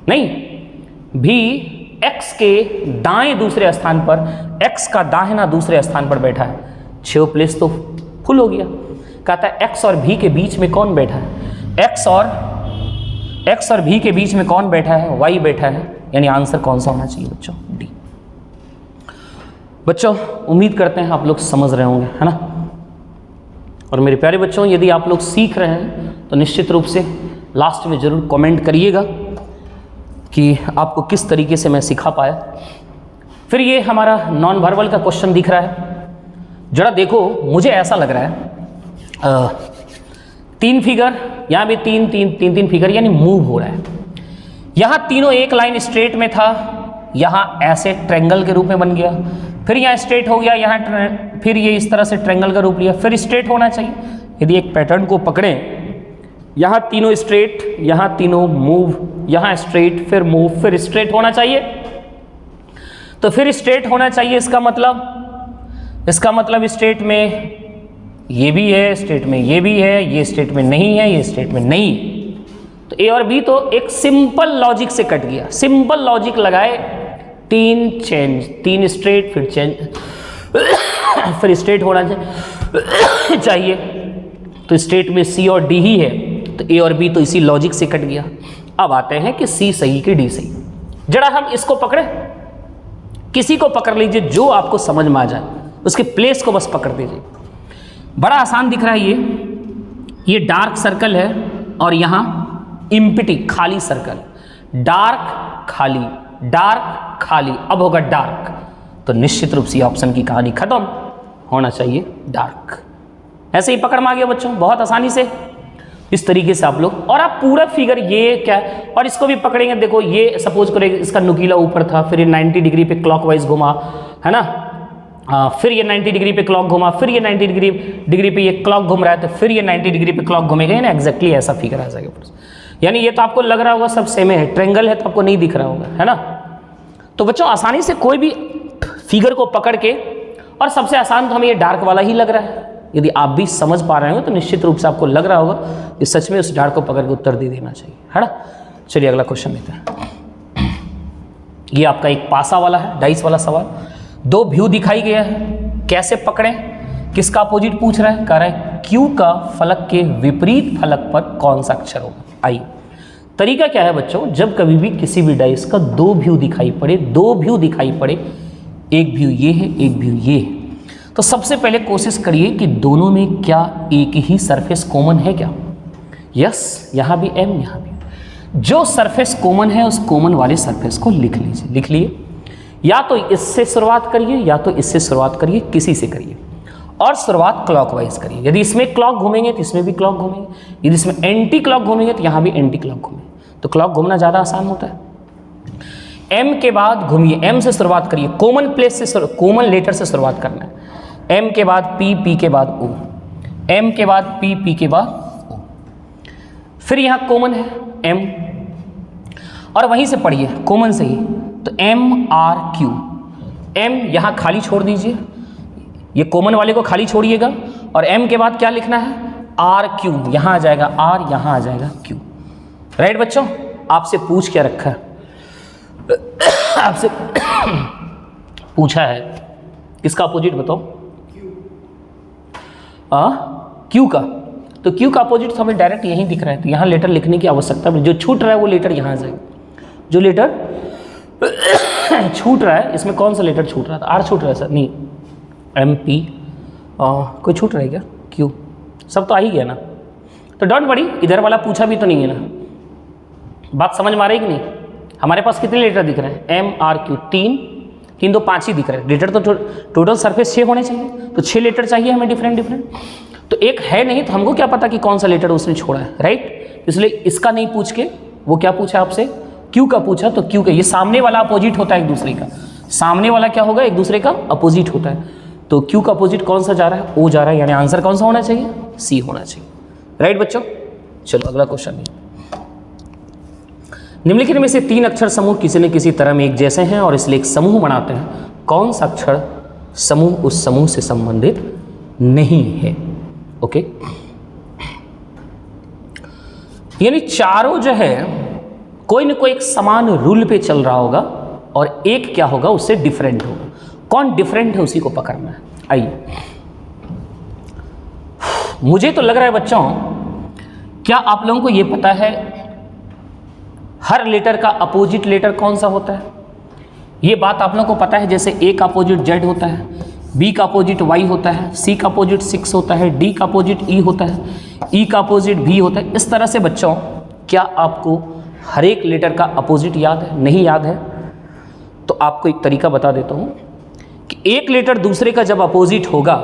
नहीं, भी X के दाएं दूसरे स्थान पर, X का दाहिना दूसरे स्थान पर बैठा है। 6 प्लेस तो फुल हो गया। कहता है X और भी के बीच में कौन बैठा है, X और भी के बीच में कौन बैठा है, Y बैठा है, यानी आंसर कौन सा होना चाहिए बच्चों, डी। बच्चों उम्मीद करते हैं आप लोग समझ रहे होंगे, है ना। और मेरे प्यारे बच्चों, यदि आप लोग सीख रहे हैं तो निश्चित रूप से लास्ट में ज़रूर कमेंट करिएगा कि आपको किस तरीके से मैं सिखा पाया। फिर ये हमारा नॉन वर्बल का क्वेश्चन दिख रहा है, जरा देखो, मुझे ऐसा लग रहा है 3 फिगर, यहाँ भी तीन फिगर यानी मूव हो रहा है। यहाँ तीनों एक लाइन स्ट्रेट में था, यहाँ ऐसे ट्रायंगल के रूप में बन गया, फिर यहाँ स्ट्रेट हो गया, यहाँ फिर ये इस तरह से ट्रायंगल का रूप लिया, फिर स्ट्रेट होना चाहिए। यदि एक पैटर्न को पकड़ें, यहाँ तीनों स्ट्रेट, यहाँ तीनों मूव, यहाँ स्ट्रेट, फिर मूव, फिर स्ट्रेट होना चाहिए। तो फिर स्ट्रेट होना चाहिए, इसका मतलब स्ट्रेट में ये भी है, स्ट्रेट में ये भी है, ये स्ट्रेट में नहीं है, ये स्ट्रेट में नहीं। तो ए और बी तो एक सिंपल लॉजिक से कट गया। सिंपल लॉजिक लगाए, 3 चेंज, 3 स्ट्रेट, फिर चेंज, फिर स्ट्रेट होना चाहिए। तो स्ट्रेट में सी और डी ही है, तो ए और बी तो इसी लॉजिक से कट गया। अब आते हैं कि सी सही कि डी सही। जरा हम इसको पकड़े, किसी को पकड़ लीजिए जो आपको समझ में आ जाए, उसके प्लेस को बस पकड़ दीजिए। बड़ा आसान दिख रहा है ये डार्क सर्कल है और यहाँ इम्पिटी खाली सर्कल, डार्क खाली, अब होगा डार्क, तो निश्चित रूप से ऑप्शन की कहानी खत्म, होना चाहिए डार्क। ऐसे ही पकड़ में आ गया बच्चों, बहुत आसानी से। इस तरीके से आप लोग, और आप पूरा फिगर ये क्या है, और इसको भी पकड़ेंगे। देखो ये सपोज करो इसका नुकीला ऊपर था, फिर ये 90 डिग्री पे क्लॉकवाइज घुमा, है ना, फिर ये 90 डिग्री पे क्लॉक घुमा, फिर ये 90 डिग्री पे ये क्लॉक घूम रहा है, तो फिर ये 90 डिग्री पे क्लॉक घूमेगा ना, एग्जैक्टली ऐसा फिगर आ जाएगा। यानी ये तो आपको लग रहा होगा सब सेम है, ट्रायंगल है तो आपको नहीं दिख रहा होगा, है ना। तो बच्चों आसानी से कोई भी फिगर को पकड़ के, और सबसे आसान तो हमें ये डार्क वाला ही लग रहा है। यदि आप भी समझ पा रहे हो तो निश्चित रूप से आपको लग रहा होगा कि सच में उस डार्क को पकड़ के उत्तर दे देना चाहिए, है ना। चलिए अगला क्वेश्चन लेते हैं। ये आपका एक पासा वाला है, डाइस वाला सवाल। 2 व्यू दिखाई गया है, कैसे पकड़ें, किसका अपोजिट पूछ रहा है, कह रहा है क्यू का फलक के विपरीत फलक पर कौन सा अक्षर होगा। आइए, तरीका क्या है बच्चों, जब कभी भी किसी भी डाइस का 2 व्यू दिखाई पड़े, एक व्यू ये है, एक व्यू ये है, तो सबसे पहले कोशिश करिए कि दोनों में क्या एक ही सरफेस कॉमन है क्या। यस, यहाँ भी एम, यहाँ भी। जो सरफेस कॉमन है उस कॉमन वाले सरफेस को लिख लीजिए, लिख लिए। या तो इससे शुरुआत करिए या तो इससे शुरुआत करिए, किसी से करिए, और शुरुआत क्लॉकवाइज करिए। यदि इसमें क्लॉक घूमेंगे तो इसमें भी क्लॉक घूमेंगे, यदि इसमें एंटी क्लॉक घूमेंगे तो यहाँ भी एंटी क्लॉक घूमेंगे, तो क्लॉक घूमना ज़्यादा आसान होता है। एम के बाद घूमिए, एम से शुरुआत करिए, कॉमन प्लेस से, कॉमन लेटर से शुरुआत करना है। एम के बाद पी, पी के बाद ओ, एम के बाद पी, पी के बाद ओ, फिर यहाँ कॉमन है एम, और वहीं से पढ़िए कॉमन से ही, तो एम आर क्यू। एम यहाँ खाली छोड़ दीजिए, ये कॉमन वाले को खाली छोड़िएगा, और एम के बाद क्या लिखना है, आर क्यू, यहाँ आ जाएगा आर, यहाँ आ जाएगा क्यू। राइट बच्चों, आपसे पूछ क्या रखा है, आपसे पूछा है किसका अपोजिट बताओ, क्यू का। तो क्यू का अपोजिट तो हमें डायरेक्ट यहीं दिख रहा है, तो यहाँ लेटर लिखने की आवश्यकता नहीं, जो छूट रहा है वो लेटर यहाँ आ जाएगा। जो लेटर छूट रहा है, इसमें कौन सा लेटर छूट रहा था, आर छूट रहा है सर, नहीं, एम पी, कोई छूट रहा है क्या, क्यू, सब तो आ ही गया ना। तो डोंट वरी, इधर वाला पूछा भी तो नहीं है ना, बात समझ में आ रही कि नहीं। हमारे पास कितने लेटर दिख रहे हैं, एम आर क्यू 3, कि इन दो 5 ही दिख रहे हैं। लेटर तो टोटल सरफेस 6 होने चाहिए, तो 6 लेटर चाहिए हमें डिफरेंट डिफरेंट। तो एक है नहीं, तो हमको क्या पता कि कौन सा लेटर उसने छोड़ा है, राइट। इसलिए इसका नहीं पूछ के वो क्या पूछा आपसे, क्यू का पूछा। तो क्यू का ये सामने वाला अपोजिट होता है एक दूसरे का, सामने वाला क्या होगा, एक दूसरे का अपोजिट होता है। तो क्यू का अपोजिट कौन सा जा रहा है, ओ जा रहा है, यानी आंसर कौन सा होना चाहिए, सी होना चाहिए, राइट बच्चों। चलो अगला क्वेश्चन है, निम्नलिखित में से 3 अक्षर समूह किसी न किसी तरह में एक जैसे हैं और इसलिए एक समूह बनाते हैं, कौन सा अक्षर समूह उस समूह से संबंधित नहीं है। ओके, यानी चारों जो है कोई न कोई एक समान रूल पे चल रहा होगा और एक क्या होगा, उससे डिफरेंट होगा। कौन डिफरेंट है उसी को पकड़ना है। आइए, मुझे तो लग रहा है बच्चों, क्या आप लोगों को यह पता है हर लेटर का अपोजिट लेटर कौन सा होता है। ये बात आप लोगों को पता है, जैसे ए का अपोजिट जेड होता है, बी का अपोजिट वाई होता है, सी का अपोजिट 6 होता है, डी का अपोजिट ई होता है, ई का अपोजिट भी होता है। इस तरह से बच्चों, क्या आपको हर एक लेटर का अपोजिट याद है? नहीं याद है तो आपको एक तरीका बता देता हूँ कि एक लेटर दूसरे का जब अपोजिट होगा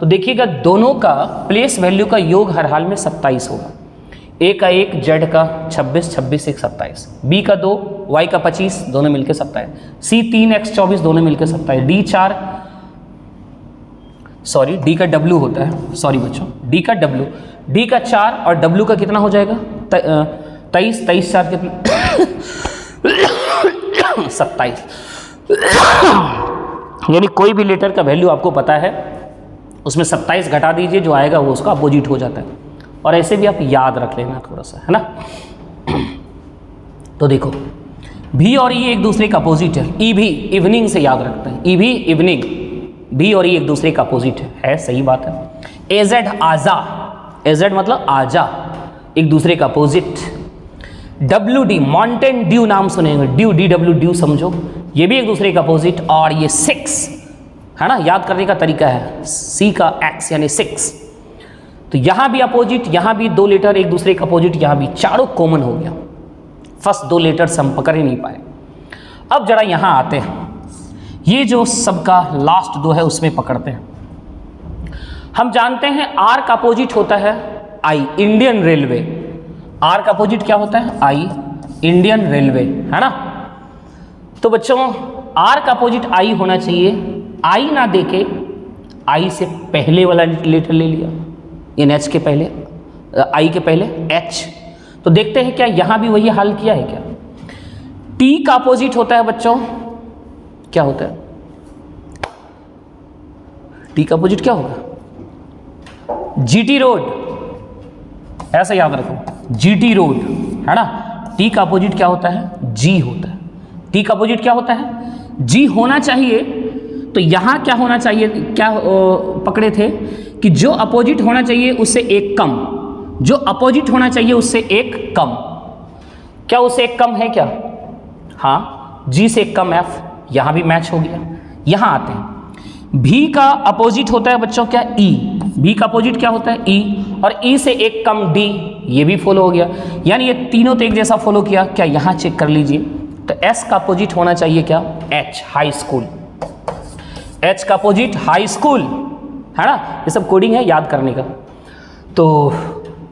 तो देखिएगा दोनों का प्लेस वैल्यू का योग हर हाल में 27 होगा। ए का 1, जेड का 26, 26 1 27, बी का 2, वाई का 25, दोनों मिलकर 27, सी 3 x 24, दोनों मिलकर 27, डी 4, सॉरी डी का डब्ल्यू होता है, सॉरी बच्चों, डी का डब्ल्यू, डी का 4 और डब्ल्यू का कितना हो जाएगा 23, 23 4 कितना 27। यानी कोई भी लेटर का वैल्यू आपको पता है, उसमें 27 घटा दीजिए, जो आएगा वो उसका अपोजिट हो जाता है। और ऐसे भी आप याद रख लेना थोड़ा सा, है ना। तो देखो भी और ई एक दूसरे का अपोजिट है, ई भी इवनिंग से याद रखते हैं, ई भी इवनिंग, भी और ई एक दूसरे का अपोजिट है, सही बात है। एजेड आजा, एजेड मतलब आजा, एक दूसरे का opposite. W D Mountain Dew नाम सुनेंगे, ड्यू डी डब्ल्यू ड्यू समझो, ये भी एक दूसरे का अपोजिट। और ये 6 है ना, याद करने का तरीका है, सी का एक्स यानी 6। तो यहां भी अपोजिट, यहां भी 2 लेटर एक दूसरे का अपोजिट, यहां भी, चारों कॉमन हो गया। फर्स्ट 2 लेटर्स हम पकड़ ही नहीं पाए। अब जरा यहां आते हैं, ये जो सबका लास्ट 2 है उसमें पकड़ते हैं। हम जानते हैं आर का अपोजिट होता है आई, इंडियन रेलवे। आर का अपोजिट क्या होता है, आई, इंडियन रेलवे, है ना। तो बच्चों आर का अपोजिट आई होना चाहिए। आई ना देके आई से पहले वाला लेटर ले लिया, यानी एच के पहले, आई के पहले एच। तो देखते हैं क्या यहां भी वही हाल किया है क्या। टी का अपोजिट होता है बच्चों, क्या होता है, टी का अपोजिट क्या होगा, जीटी रोड, ऐसा याद रखो, जीटी रोड, है ना। टी का अपोजिट क्या होता है, जी होता है। टी का अपोजिट क्या होता है, जी होना चाहिए। तो यहां क्या होना चाहिए, क्या पकड़े थे कि जो अपोजिट होना चाहिए उससे एक कम, जो अपोजिट होना चाहिए उससे एक कम। क्या उससे एक कम है क्या, हाँ, जी से एक कम एफ, यहां भी मैच हो गया। यहां आते हैं, भी का अपोजिट होता है बच्चों क्या, ई, भी का अपोजिट क्या होता है, ई, और ई से एक कम डी, ये भी फॉलो हो गया। यानी ये तीनों तो एक जैसा फॉलो किया। क्या यहां चेक कर लीजिए, तो एस का अपोजिट होना चाहिए क्या, एच, हाई स्कूल। एच का अपोजिट हाई स्कूल, है ना, ये सब कोडिंग है याद करने का। तो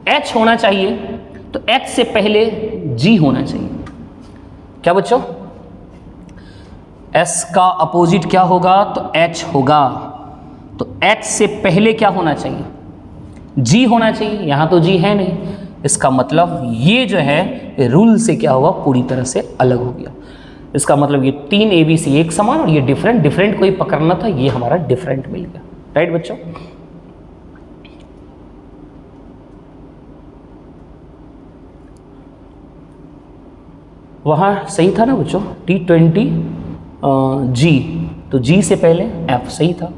एच होना चाहिए, तो एच से पहले जी होना चाहिए। क्या बच्चों, एस का अपोजिट क्या होगा, तो एच होगा। तो एच से पहले क्या होना चाहिए, जी होना चाहिए। यहां तो जी है नहीं, इसका मतलब ये जो है रूल से क्या हुआ, पूरी तरह से अलग हो गया। इसका मतलब ये 3 ABC एक समान और ये डिफरेंट, डिफरेंट कोई पकड़ना था, ये हमारा डिफरेंट मिल गया, राइट बच्चों। वहाँ सही था ना बच्चों, T20 G, तो G से पहले F सही था।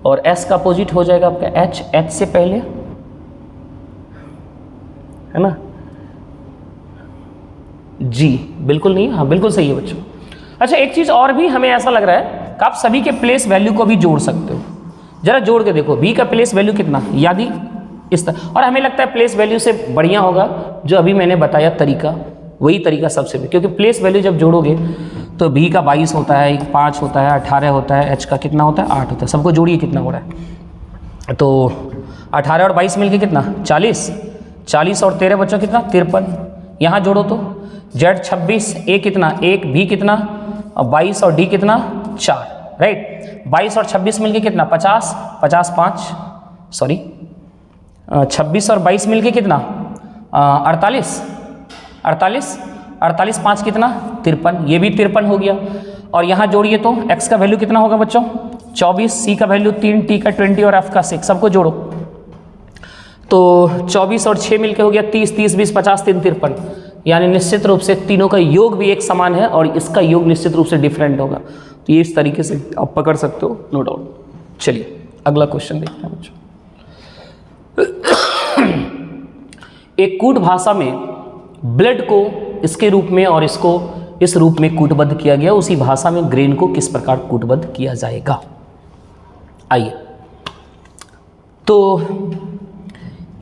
और S का अपोजिट हो जाएगा आपका H, H से पहले, है ना, G, बिल्कुल नहीं, हाँ बिल्कुल सही है बच्चों। अच्छा एक चीज़ और भी हमें ऐसा लग रहा है कि आप सभी के प्लेस वैल्यू को भी जोड़ सकते हो। जरा जोड़ के देखो, B का प्लेस वैल्यू कितना, याद ही इस तरह। और हमें लगता है प्लेस वैल्यू से बढ़िया होगा जो अभी मैंने बताया तरीका, वही तरीका सबसे भी, क्योंकि प्लेस वैल्यू जब जोड़ोगे तो बी का 22 होता है, 5 होता है, 18 होता है, एच का कितना होता है 8 होता है। सबको जोड़िए कितना हो रहा है, तो 18 और 22 मिलके कितना 40, 40 और 13 बच्चों कितना 53। यहाँ जोड़ो तो जेड 26, ए कितना 1, बी कितना और 22 और डी कितना 4, राइट। 22 और 26 मिलके कितना 50, 50 5 सॉरी 26 और 22 मिलके कितना 48, 48 48 5 कितना 53, ये भी 53 हो गया। और यहाँ जोड़िए तो x का वैल्यू कितना होगा बच्चों 24, c का वैल्यू 3, t का 20 और f का 6, सबको जोड़ो तो 24 और 6 मिलके हो गया 30, 30 20 50 3 53। यानी निश्चित रूप से तीनों का योग भी एक समान है और इसका योग निश्चित रूप से डिफरेंट होगा। तो ये इस तरीके से आप पकड़ सकते हो, नो डाउट। चलिए अगला क्वेश्चन देखते हैं बच्चों। एक कूट भाषा में ब्लड को इसके रूप में और इसको इस रूप में कूटबद्ध किया गया, उसी भाषा में ग्रेन को किस प्रकार कूटबद्ध किया जाएगा। आइए, तो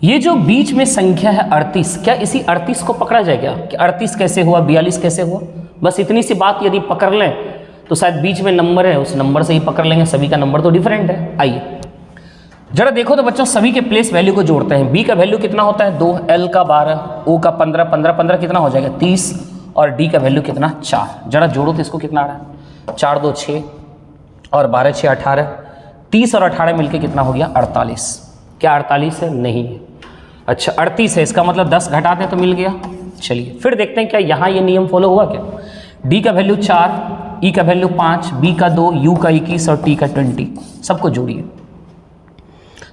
ये जो बीच में संख्या है 38, क्या इसी 38 को पकड़ा जाए क्या कि 38 कैसे हुआ, 42 कैसे हुआ। बस इतनी सी बात यदि पकड़ लें तो शायद बीच में नंबर है, उस नंबर से ही पकड़ लेंगे, सभी का नंबर तो डिफरेंट है। आइए जरा देखो तो बच्चों, सभी के प्लेस वैल्यू को जोड़ते हैं। बी का वैल्यू कितना होता है 2, एल का 12, ओ का 15, 15 15 कितना हो जाएगा 30 और डी का वैल्यू कितना 4। जरा जोड़ो तो इसको कितना आ रहा है 4 2 6 और 12 6 18, 30 और 18 मिलके कितना हो गया 48। क्या 48 है? नहीं है। अच्छा 38 है, इसका मतलब 10 घटा दें तो मिल गया। चलिए फिर देखते हैं क्या यहाँ ये नियम फॉलो हुआ क्या। डी का वैल्यू 4, ई का वैल्यू 5, बी का 2, यू का 21 और टी का 20, सबको जोड़िए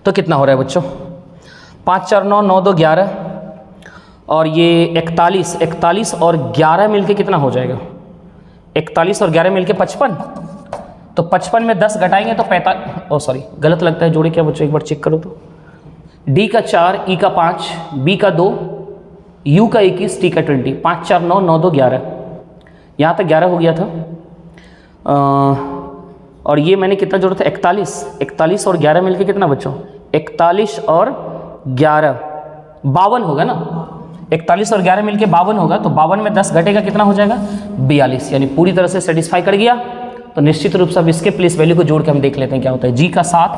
तो कितना हो रहा है बच्चों 5 4 9 9 2 11 और ये 41, 41 और 11 मिलके कितना हो जाएगा 41 और 11 मिलके 55। तो 55 में 10 घटाएंगे तो 45, ओ सॉरी गलत लगता है जोड़े क्या बच्चों, एक बार चेक करो तो। डी का 4, ई का 5, बी का 2, यू का 21, टी का 20, 5 4 9 9 2 11, यहाँ तक 11 हो गया था। और ये मैंने कितना जोड़ा था 41, 41 और 11 मिलके कितना बच्चों 41 और 11 52 होगा ना। 41 और 11 मिलके 52 होगा, तो 52 में 10 घटेगा कितना हो जाएगा 42, यानी पूरी तरह से सेटिस्फाई कर गया। तो निश्चित रूप से अब इसके प्लेस वैल्यू को जोड़ के हम देख लेते हैं क्या होता है। जी का 7,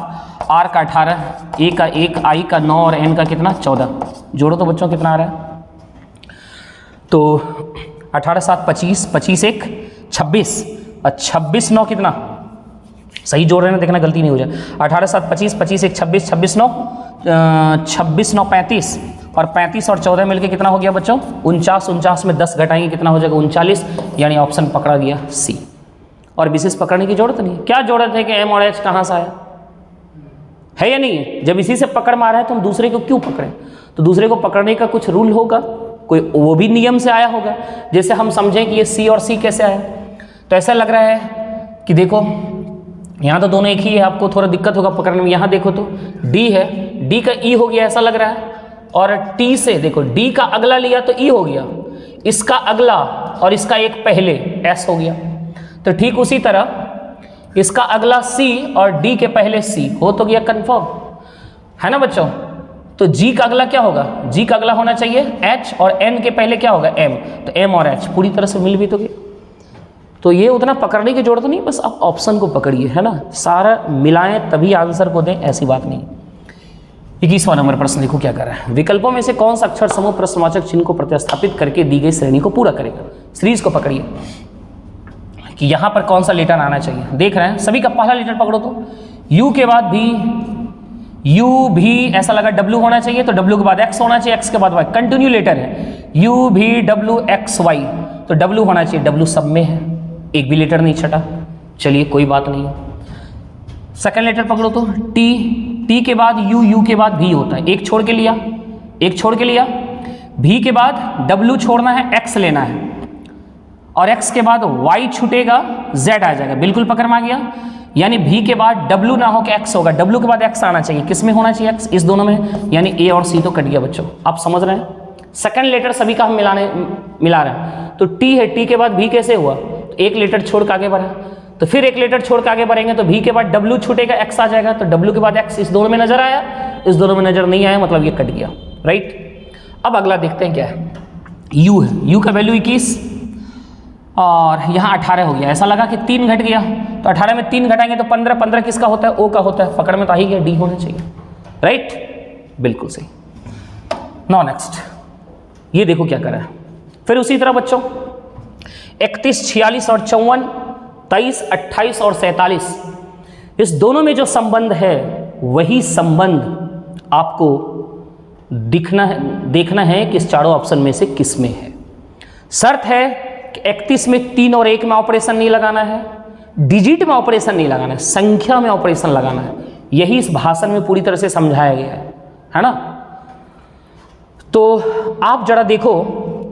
आर का 18, ए का 1, आई का 9 और एन का कितना 14। जोड़ो तो बच्चों कितना आ रहा है, तो 18 7 25, 25 1 26 और 26 9 कितना, सही जोड़ रहे हैं देखना गलती नहीं हो जाए। 18 7 25, 25 1 26, 26 9 26 9 35 और 35 और 14 मिलके कितना हो गया बच्चों 49, 49 में 10 घटाएंगे कितना हो जाएगा 39, यानी ऑप्शन पकड़ा गया सी। और विशेष पकड़ने की जरूरत नहीं। क्या जरूरत है कि एम और एच कहाँ से आया है या नहीं है। जब इसी से पकड़ मारा है तो हम दूसरे को क्यों पकड़ें। तो दूसरे को पकड़ने का कुछ रूल होगा, कोई वो भी नियम से आया होगा। जैसे हम समझें कि ये सी और सी कैसे आया, तो ऐसा लग रहा है कि देखो यहाँ तो दोनों एक ही है, आपको थोड़ा दिक्कत होगा पकड़ने में। यहाँ देखो तो डी है, डी का ई हो गया ऐसा लग रहा है, और टी से देखो डी का अगला लिया तो ई हो गया, इसका अगला और इसका एक पहले एस हो गया। तो ठीक उसी तरह इसका अगला सी और डी के पहले सी हो तो गया कंफर्म, है ना बच्चों। तो जी का अगला क्या होगा, जी का अगला होना चाहिए एच और एन के पहले क्या होगा एम, तो एम और एच पूरी तरह से मिल भी तो गया। तो ये उतना पकड़ने की जरूरत नहीं, बस आप ऑप्शन को पकड़िए, है ना, सारा मिलाएं तभी आंसर को दें, ऐसी बात नहीं। 21वां नंबर प्रश्न देखो क्या कर रहा है। विकल्पों में से कौन सा अक्षर समूह प्रश्नवाचक चिन्ह को प्रतिस्थापित करके दी गई श्रेणी को पूरा करेगा। सीरीज को पकड़िए कि यहाँ पर कौन सा लेटर आना चाहिए। देख रहे हैं सभी का पहला लेटर पकड़ो तो यू के बाद भी, यू भी ऐसा लगा डब्ल्यू होना चाहिए, तो डब्ल्यू के बाद एक्स होना चाहिए, एक्स के बाद वाई, कंटिन्यू लेटर है यू भी डब्ल्यू एक्स वाई, तो डब्ल्यू होना चाहिए, डब्ल्यू सब में है, एक भी लेटर नहीं छटा। चलिए कोई बात नहीं। सेकंड लेटर पकड़ो तो टी, टी के बाद यू, यू के बाद भी होता है, एक छोड़ के लिया, एक छोड़ के लिया, भी के बाद डब्ल्यू छोड़ना है, एक्स लेना है, और x के बाद y छूटेगा, z आ जाएगा, बिल्कुल पकड़ में आ गया। यानी v के बाद w ना हो के x होगा, w के बाद x आना चाहिए, किस में होना चाहिए x, इस दोनों में, यानी a और c तो कट गया बच्चों। आप समझ रहे हैं, सेकंड लेटर सभी का हम मिला रहे हैं। तो t है, t के बाद v कैसे हुआ, तो एक लेटर छोड़ के आगे बढ़ा, तो फिर एक लेटर छोड़ के आगे बढ़ेंगे तो v के बाद w छूटेगा, x आ जाएगा, तो w के बाद x, इस दोनों में नजर आया, इस दोनों में नजर नहीं आया, मतलब ये कट गया, राइट। अब अगला देखते हैं क्या है। u है, u का वैल्यू 21 और यहाँ 18 हो गया। ऐसा लगा कि 3 घट गया, तो 18 में 3 घटाएंगे तो 15, 15 किसका होता है? ओ का होता है। पकड़ में तो आ ही गया, डी होना चाहिए, राइट, बिल्कुल सही। नाउ नेक्स्ट, ये देखो क्या करा है। फिर उसी तरह बच्चों 31, 46 और 54, 23, 28 और 47, इस दोनों में जो संबंध है वही संबंध आपको देखना है कि इस चारों ऑप्शन में से किस में है। शर्त है कि 31 में 3 और 1 में ऑपरेशन नहीं लगाना है, डिजिट में ऑपरेशन नहीं लगाना है, संख्या में ऑपरेशन लगाना है। यही इस भाषण में पूरी तरह से समझाया गया है ना। तो आप जरा देखो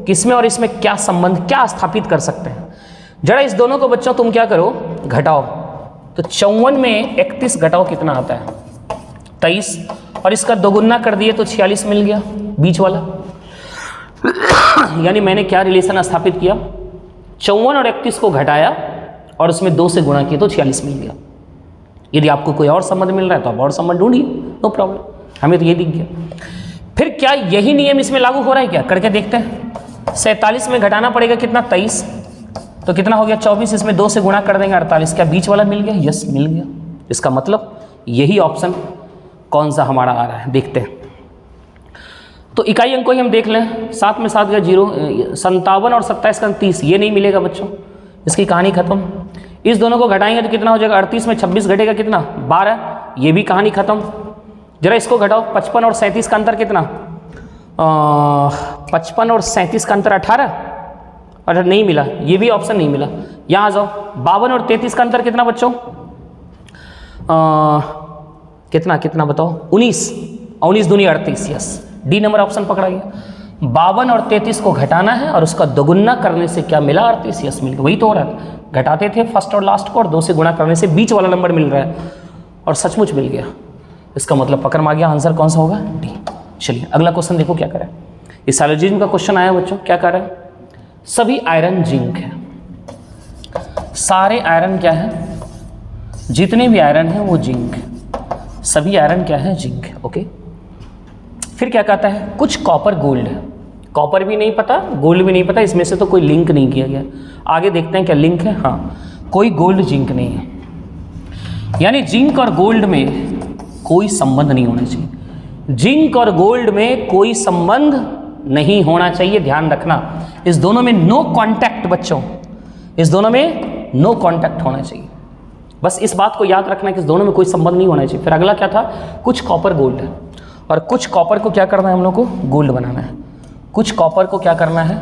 कि इसमें और इसमें क्या संबंध, क्या स्थापित कर सकते हैं। जरा इस दोनों को बच्चों तुम क्या करो, घटाओ। तो 54 में 31 घटाओ कितना आता है? 23, और इसका दोगुना कर दिए तो 46 मिल गया, बीच वाला। यानी मैंने क्या रिलेशन स्थापित किया, 54 और 31 को घटाया और उसमें 2 से गुणा किया तो 46 मिल गया। यदि आपको कोई और संबंध मिल रहा है तो आप और संबंध ढूंढिए, नो प्रॉब्लम, हमें तो ये दिख गया। फिर क्या यही नियम इसमें लागू हो रहा है क्या? करके देखते हैं। 47 में घटाना पड़ेगा कितना? 23, तो कितना हो गया? 24, इसमें 2 से गुणा कर देंगे 48। क्या बीच वाला मिल गया? यस, मिल गया। इसका मतलब यही ऑप्शन कौन सा हमारा आ रहा है, देखते हैं। तो इकाई अंक को ही हम देख लें। 7 में 7 गया 0, 57 और 27 का 30, ये नहीं मिलेगा बच्चों, इसकी कहानी खत्म। इस दोनों को घटाएंगे तो कितना हो जाएगा? 38 में 26 घटेगा कितना? 12, ये भी कहानी खत्म। जरा इसको घटाओ, 55 और 37 का अंतर कितना? 55 और 37 का अंतर 18, और नहीं मिला, ये भी ऑप्शन नहीं मिला। यहाँ आ जाओ, 52 और 33 का अंतर कितना बच्चों? कितना बताओ? 19, 19 दूनी 38, यस, डी नंबर ऑप्शन पकड़ा गया। 52 और 33 को घटाना है और उसका दोगुना करने से क्या मिला? 38, यस, मिल गया। वही तो हो रहा है, घटाते थे फर्स्ट और लास्ट को और 2 से गुणा करने से बीच वाला नंबर मिल रहा है, और सचमुच मिल गया। इसका मतलब पकड़ में आ गया, आंसर कौन सा होगा? डी। चलिए अगला क्वेश्चन देखो क्या करें। इस साइलोजिज्म का क्वेश्चन आया बच्चों, क्या कर रहा है? सभी आयरन जिंक है, सारे आयरन क्या है? जितने भी आयरन है वो जिंक है, सभी आयरन क्या है? जिंक है, ओके। फिर क्या कहता है? कुछ कॉपर गोल्ड है। कॉपर भी नहीं पता, गोल्ड भी नहीं पता, इसमें से तो कोई लिंक नहीं किया गया। आगे देखते हैं क्या लिंक है। हाँ, कोई गोल्ड जिंक नहीं है, यानी जिंक और गोल्ड में कोई संबंध नहीं होना चाहिए। जिंक और गोल्ड में कोई संबंध नहीं होना चाहिए, ध्यान रखना। इस दोनों में नो कांटेक्ट बच्चों, इस दोनों में नो कांटेक्ट होना चाहिए। बस इस बात को याद रखना कि इस दोनों में कोई संबंध नहीं होना चाहिए। फिर अगला क्या था? कुछ कॉपर गोल्ड है, और कुछ कॉपर को क्या करना है? हम लोग को गोल्ड बनाना है। कुछ कॉपर को क्या करना है?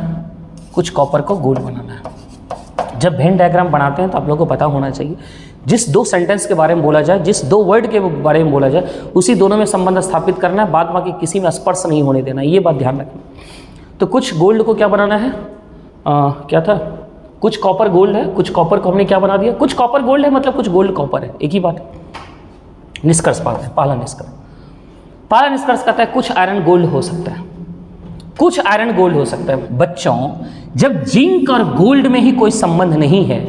कुछ कॉपर को गोल्ड बनाना है। जब वेन डायग्राम बनाते हैं तो आप लोगों को पता होना चाहिए, जिस 2 सेंटेंस के बारे में बोला जाए, जिस 2 वर्ड के बारे में बोला जाए, उसी दोनों में संबंध स्थापित करना है, बाद बाकी किसी में स्पर्श नहीं होने देना, ये बात ध्यान रखना। तो कुछ गोल्ड को क्या बनाना है? क्या था? कुछ कॉपर गोल्ड है, कुछ कॉपर को हमने क्या बना दिया? कुछ कॉपर गोल्ड है मतलब कुछ गोल्ड कॉपर है, एक ही बात है। निष्कर्ष पाते हैं, पहला निष्कर्ष कहता है कुछ आयरन गोल्ड हो सकता है, कुछ आयरन गोल्ड हो सकता है। बच्चों, जब जिंक और गोल्ड में ही कोई संबंध नहीं है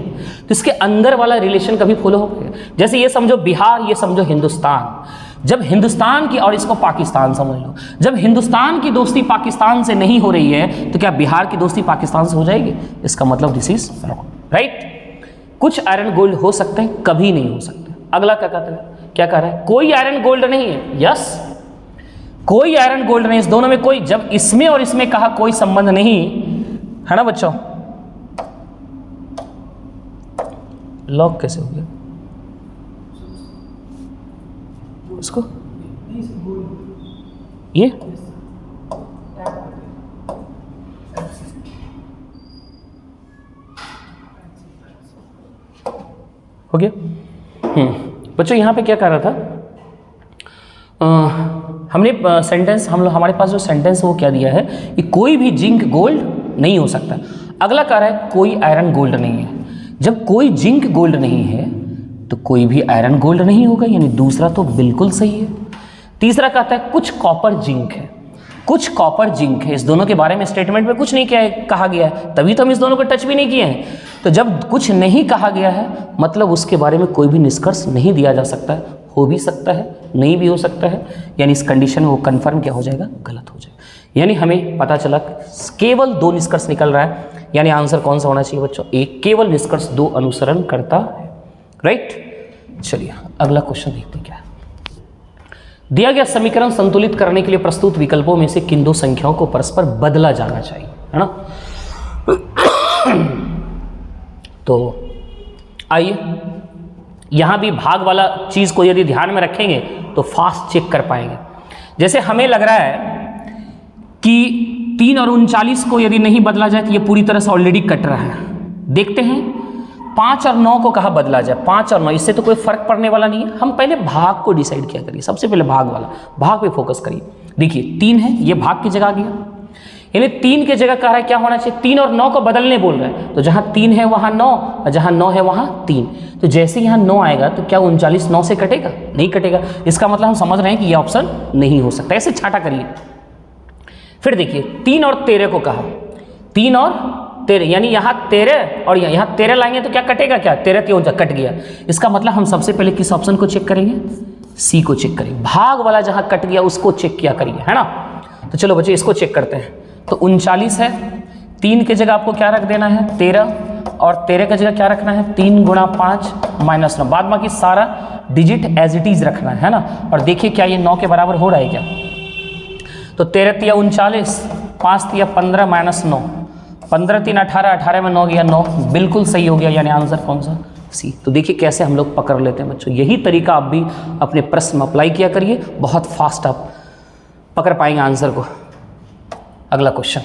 तो इसके अंदर वाला रिलेशन कभी फॉलो हो पाएगा? जैसे ये समझो बिहार, ये समझो हिंदुस्तान। जब हिंदुस्तान की, और इसको पाकिस्तान समझ लो, जब हिंदुस्तान की दोस्ती पाकिस्तान से नहीं हो रही है तो क्या बिहार की दोस्ती पाकिस्तान से हो जाएगी? इसका मतलब दिस इज रॉन्ग, राइट। कुछ आयरन गोल्ड हो सकते हैं, कभी नहीं हो सकते। अगला क्या कहता है? क्या कह रहा है? कोई आयरन गोल्ड नहीं है। यस, कोई आयरन गोल्ड नहीं, इस दोनों में कोई, जब इसमें और इसमें कहा कोई संबंध नहीं है ना बच्चों। लॉक कैसे हो गया इसको? ये हो गया। बच्चों यहाँ पे क्या कर रहा था? हमने सेंटेंस, हमारे पास जो सेंटेंस है वो क्या दिया है कि कोई भी जिंक गोल्ड नहीं हो सकता। अगला कह रहा है कोई आयरन गोल्ड नहीं है। जब कोई जिंक गोल्ड नहीं है तो कोई भी आयरन गोल्ड नहीं होगा, यानी दूसरा तो बिल्कुल सही है। तीसरा कहता है कुछ कॉपर जिंक है, कुछ कॉपर जिंक है। इस दोनों के बारे में स्टेटमेंट में कुछ नहीं कहा गया है, तभी तो हम इस दोनों को टच भी नहीं किए हैं। तो जब कुछ नहीं कहा गया है मतलब उसके बारे में कोई भी निष्कर्ष नहीं दिया जा सकता है। हो भी सकता है, नहीं भी हो सकता है, यानी इस कंडीशन में वो कन्फर्म क्या हो जाएगा? गलत हो जाएगा। यानी हमें पता चला केवल 2 निष्कर्ष निकल रहा है, यानी आंसर कौन सा होना चाहिए बच्चों? एक। केवल निष्कर्ष 2 अनुसरण करता है, राइट। चलिए अगला क्वेश्चन देखते हैं क्या है। दिया गया समीकरण संतुलित करने के लिए प्रस्तुत विकल्पों में से किन 2 संख्याओं को परस्पर बदला जाना चाहिए, है ना। तो आइए यहां भी भाग वाला चीज को यदि ध्यान में रखेंगे तो फास्ट चेक कर पाएंगे। जैसे हमें लग रहा है कि 3 और 39 को यदि नहीं बदला जाए तो ये पूरी तरह से ऑलरेडी कट रहा है। देखते हैं 5 और 9 को कहाँ बदला जाए। 5 और 9 इससे तो कोई फर्क पड़ने वाला नहीं है। हम पहले भाग को डिसाइड किया करिए, सबसे पहले भाग वाला, भाग पे फोकस करिए। देखिए 3 है, ये भाग की जगह आ गया, यानी 3 की जगह कह रहा है क्या होना चाहिए? 3 और 9 को बदलने बोल रहा है, तो जहां 3 है वहां 9 और जहां 9 है वहां 3। तो जैसे यहां 9 आएगा तो क्या 39 9 से कटेगा? नहीं कटेगा। इसका मतलब हम समझ रहे हैं कि यह ऑप्शन नहीं हो सकता। ऐसे छाटा करिए। फिर देखिए 3 और 13 को कहा, 3 और 13 यानी यहाँ 13 और यहाँ 13 लाएंगे तो क्या कटेगा? क्या 13 क्यों कट गया? इसका मतलब हम सबसे पहले किस ऑप्शन को चेक करेंगे? सी को चेक करेंगे। भाग वाला जहाँ कट गया उसको चेक किया करिए, है ना। तो चलो बच्चे इसको चेक करते हैं। तो 39 है, 3 की जगह आपको क्या रख देना है? 13, और 13 की जगह क्या रखना है? 3 गुणा 5 माइनस 9, बाद बाकी सारा डिजिट एज इट इज रखना है ना। और देखिए क्या ये 9 के बराबर हो रहा है क्या? तो 13 तिया 39, 5 तिया 15 माइनस 9, 15 3 18, 18 में 9 गया 9, बिल्कुल सही हो गया। यानी आंसर कौन सा? सी। तो देखिए कैसे हम लोग पकड़ लेते हैं बच्चों। यही तरीका आप भी अपने प्रश्न में अप्लाई किया करिए, बहुत फास्ट आप पकड़ पाएंगे आंसर को। अगला क्वेश्चन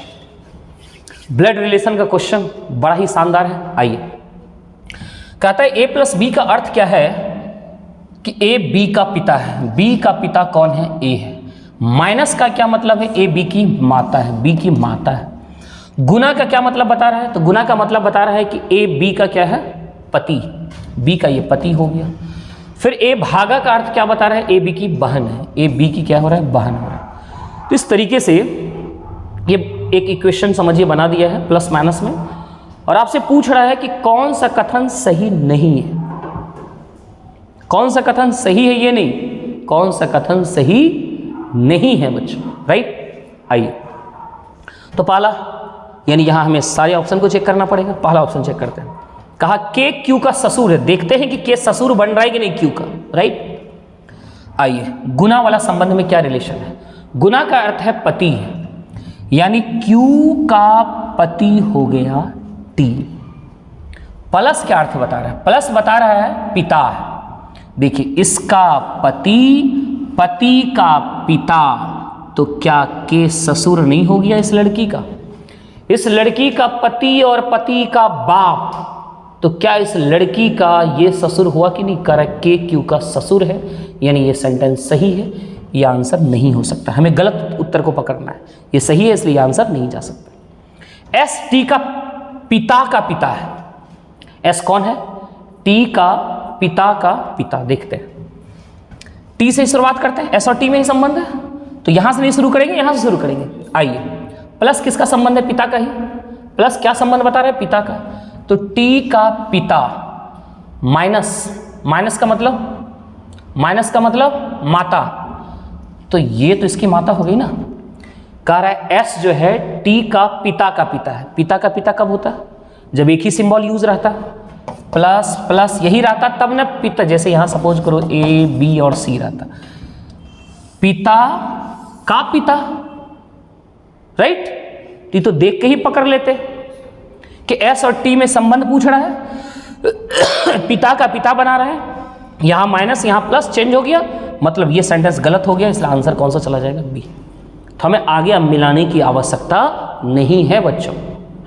ब्लड रिलेशन का क्वेश्चन बड़ा ही शानदार है। आइए कहता है a प्लस बी का अर्थ क्या है कि a b का पिता है। b का पिता कौन है? a है। माइनस का क्या मतलब है? a b की माता है, b की माता है। गुना का क्या मतलब बता रहा है? तो गुना का मतलब बता रहा है कि a b का क्या है? पति, b का ये पति हो गया। फिर a भागा का अर्थ क्या बता रहा है? a b की बहन है, a b की क्या हो रहा है? बहन हो रहा है। तो इस तरीके से ये एक इक्वेशन समझिए बना दिया है प्लस माइनस में, और आपसे पूछ रहा है कि कौन सा कथन सही नहीं है। कौन सा कथन सही है ये नहीं, कौन सा कथन सही नहीं है बच्चों, राइट। आइए तो पहला, यानी यहां हमें सारे ऑप्शन को चेक करना पड़ेगा। पहला ऑप्शन चेक करते हैं। कहा के क्यू का ससुर है। देखते हैं कि के ससुर बन रहा है कि नहीं क्यू का, राइट। आइए गुना वाला संबंध में क्या रिलेशन है? गुना का अर्थ है पति है, यानी Q का पति हो गया T। प्लस क्या अर्थ बता रहा है? प्लस बता रहा है पिता है। देखिए इसका पति, पति का पिता, तो क्या के ससुर नहीं हो गया इस लड़की का? इस लड़की का पति और पति का बाप, तो क्या इस लड़की का ये ससुर हुआ कि नहीं? करेक्ट, के क्यू का ससुर है, यानी ये सेंटेंस सही है। ये आंसर नहीं हो सकता, हमें गलत उत्तर को पकड़ना है। ये सही है इसलिए आंसर नहीं जा सकता। एस टी का पिता का पिता है। एस कौन है? टी का पिता का पिता। देखते हैं टी से शुरुआत करते हैं, एस और टी में ही संबंध है, तो यहां से नहीं शुरू करेंगे, यहां से शुरू करेंगे। आइए प्लस किसका संबंध है? पिता का ही। प्लस क्या संबंध बता रहे हैं? पिता का। तो टी का पिता माइनस, माइनस का मतलब, माइनस का मतलब माता, तो ये तो इसकी माता हो गई ना। कह रहा है एस जो है टी का पिता है। पिता का पिता कब होता है? जब एक ही सिंबल यूज रहता, प्लस प्लस यही रहता तब ना पिता। जैसे यहां सपोज करो ए बी और सी रहता, पिता का पिता, राइट। ये तो देख के ही पकड़ लेते कि एस और टी में संबंध पूछ रहा है, पिता का पिता बना रहा है, यहां माइनस यहां प्लस चेंज हो गया, मतलब ये सेंटेंस गलत हो गया, इसलिए आंसर कौन सा चला जाएगा? बी। तो हमें आगे अब मिलाने की आवश्यकता नहीं है बच्चों,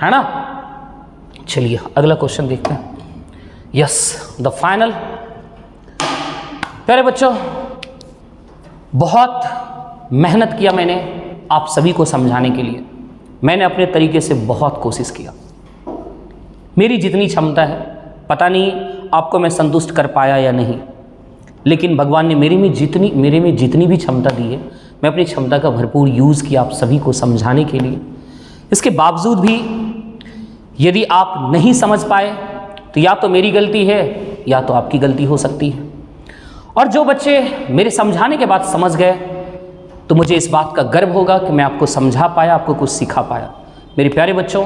है ना। चलिए अगला क्वेश्चन देखते हैं। Yes, the final. प्यारे बच्चों, बहुत मेहनत किया मैंने आप सभी को समझाने के लिए। मैंने अपने तरीके से बहुत कोशिश किया, मेरी जितनी क्षमता है, पता नहीं आपको मैं संतुष्ट कर पाया या नहीं, लेकिन भगवान ने मेरे में जितनी भी क्षमता दी है, मैं अपनी क्षमता का भरपूर यूज़ किया आप सभी को समझाने के लिए। इसके बावजूद भी यदि आप नहीं समझ पाए तो या तो मेरी गलती है या तो आपकी गलती हो सकती है। और जो बच्चे मेरे समझाने के बाद समझ गए, तो मुझे इस बात का गर्व होगा कि मैं आपको समझा पाया, आपको कुछ सिखा पाया। मेरे प्यारे बच्चों,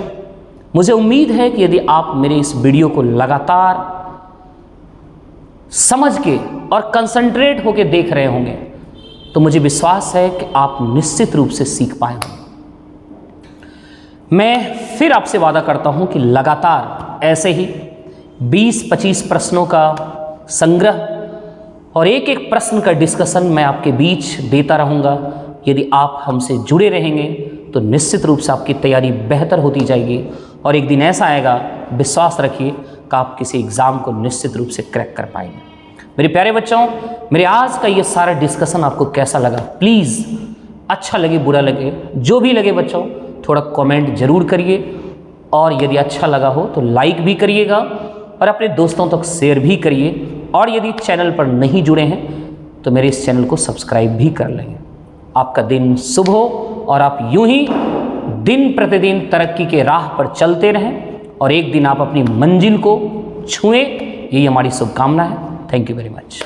मुझे उम्मीद है कि यदि आप मेरे इस वीडियो को लगातार समझ के और कंसंट्रेट होकर देख रहे होंगे तो मुझे विश्वास है कि आप निश्चित रूप से सीख पाए होंगे। मैं फिर आपसे वादा करता हूं कि लगातार ऐसे ही 20-25 प्रश्नों का संग्रह और एक एक प्रश्न का डिस्कशन मैं आपके बीच देता रहूँगा। यदि आप हमसे जुड़े रहेंगे तो निश्चित रूप से आपकी तैयारी बेहतर होती जाएगी और एक दिन ऐसा आएगा, विश्वास रखिए, कि आप किसी एग्ज़ाम को निश्चित रूप से क्रैक कर पाएंगे। मेरे प्यारे बच्चों, मेरे आज का ये सारा डिस्कशन आपको कैसा लगा? प्लीज़, अच्छा लगे बुरा लगे जो भी लगे बच्चों, थोड़ा कमेंट ज़रूर करिए और यदि अच्छा लगा हो तो लाइक भी करिएगा और अपने दोस्तों तक शेयर भी करिए। और यदि चैनल पर नहीं जुड़े हैं तो मेरे इस चैनल को सब्सक्राइब भी कर लेंगे। आपका दिन शुभ हो और आप यूं ही दिन प्रतिदिन तरक्की के राह पर चलते रहें और एक दिन आप अपनी मंजिल को छुएं, यही हमारी शुभकामना है। Thank you very much.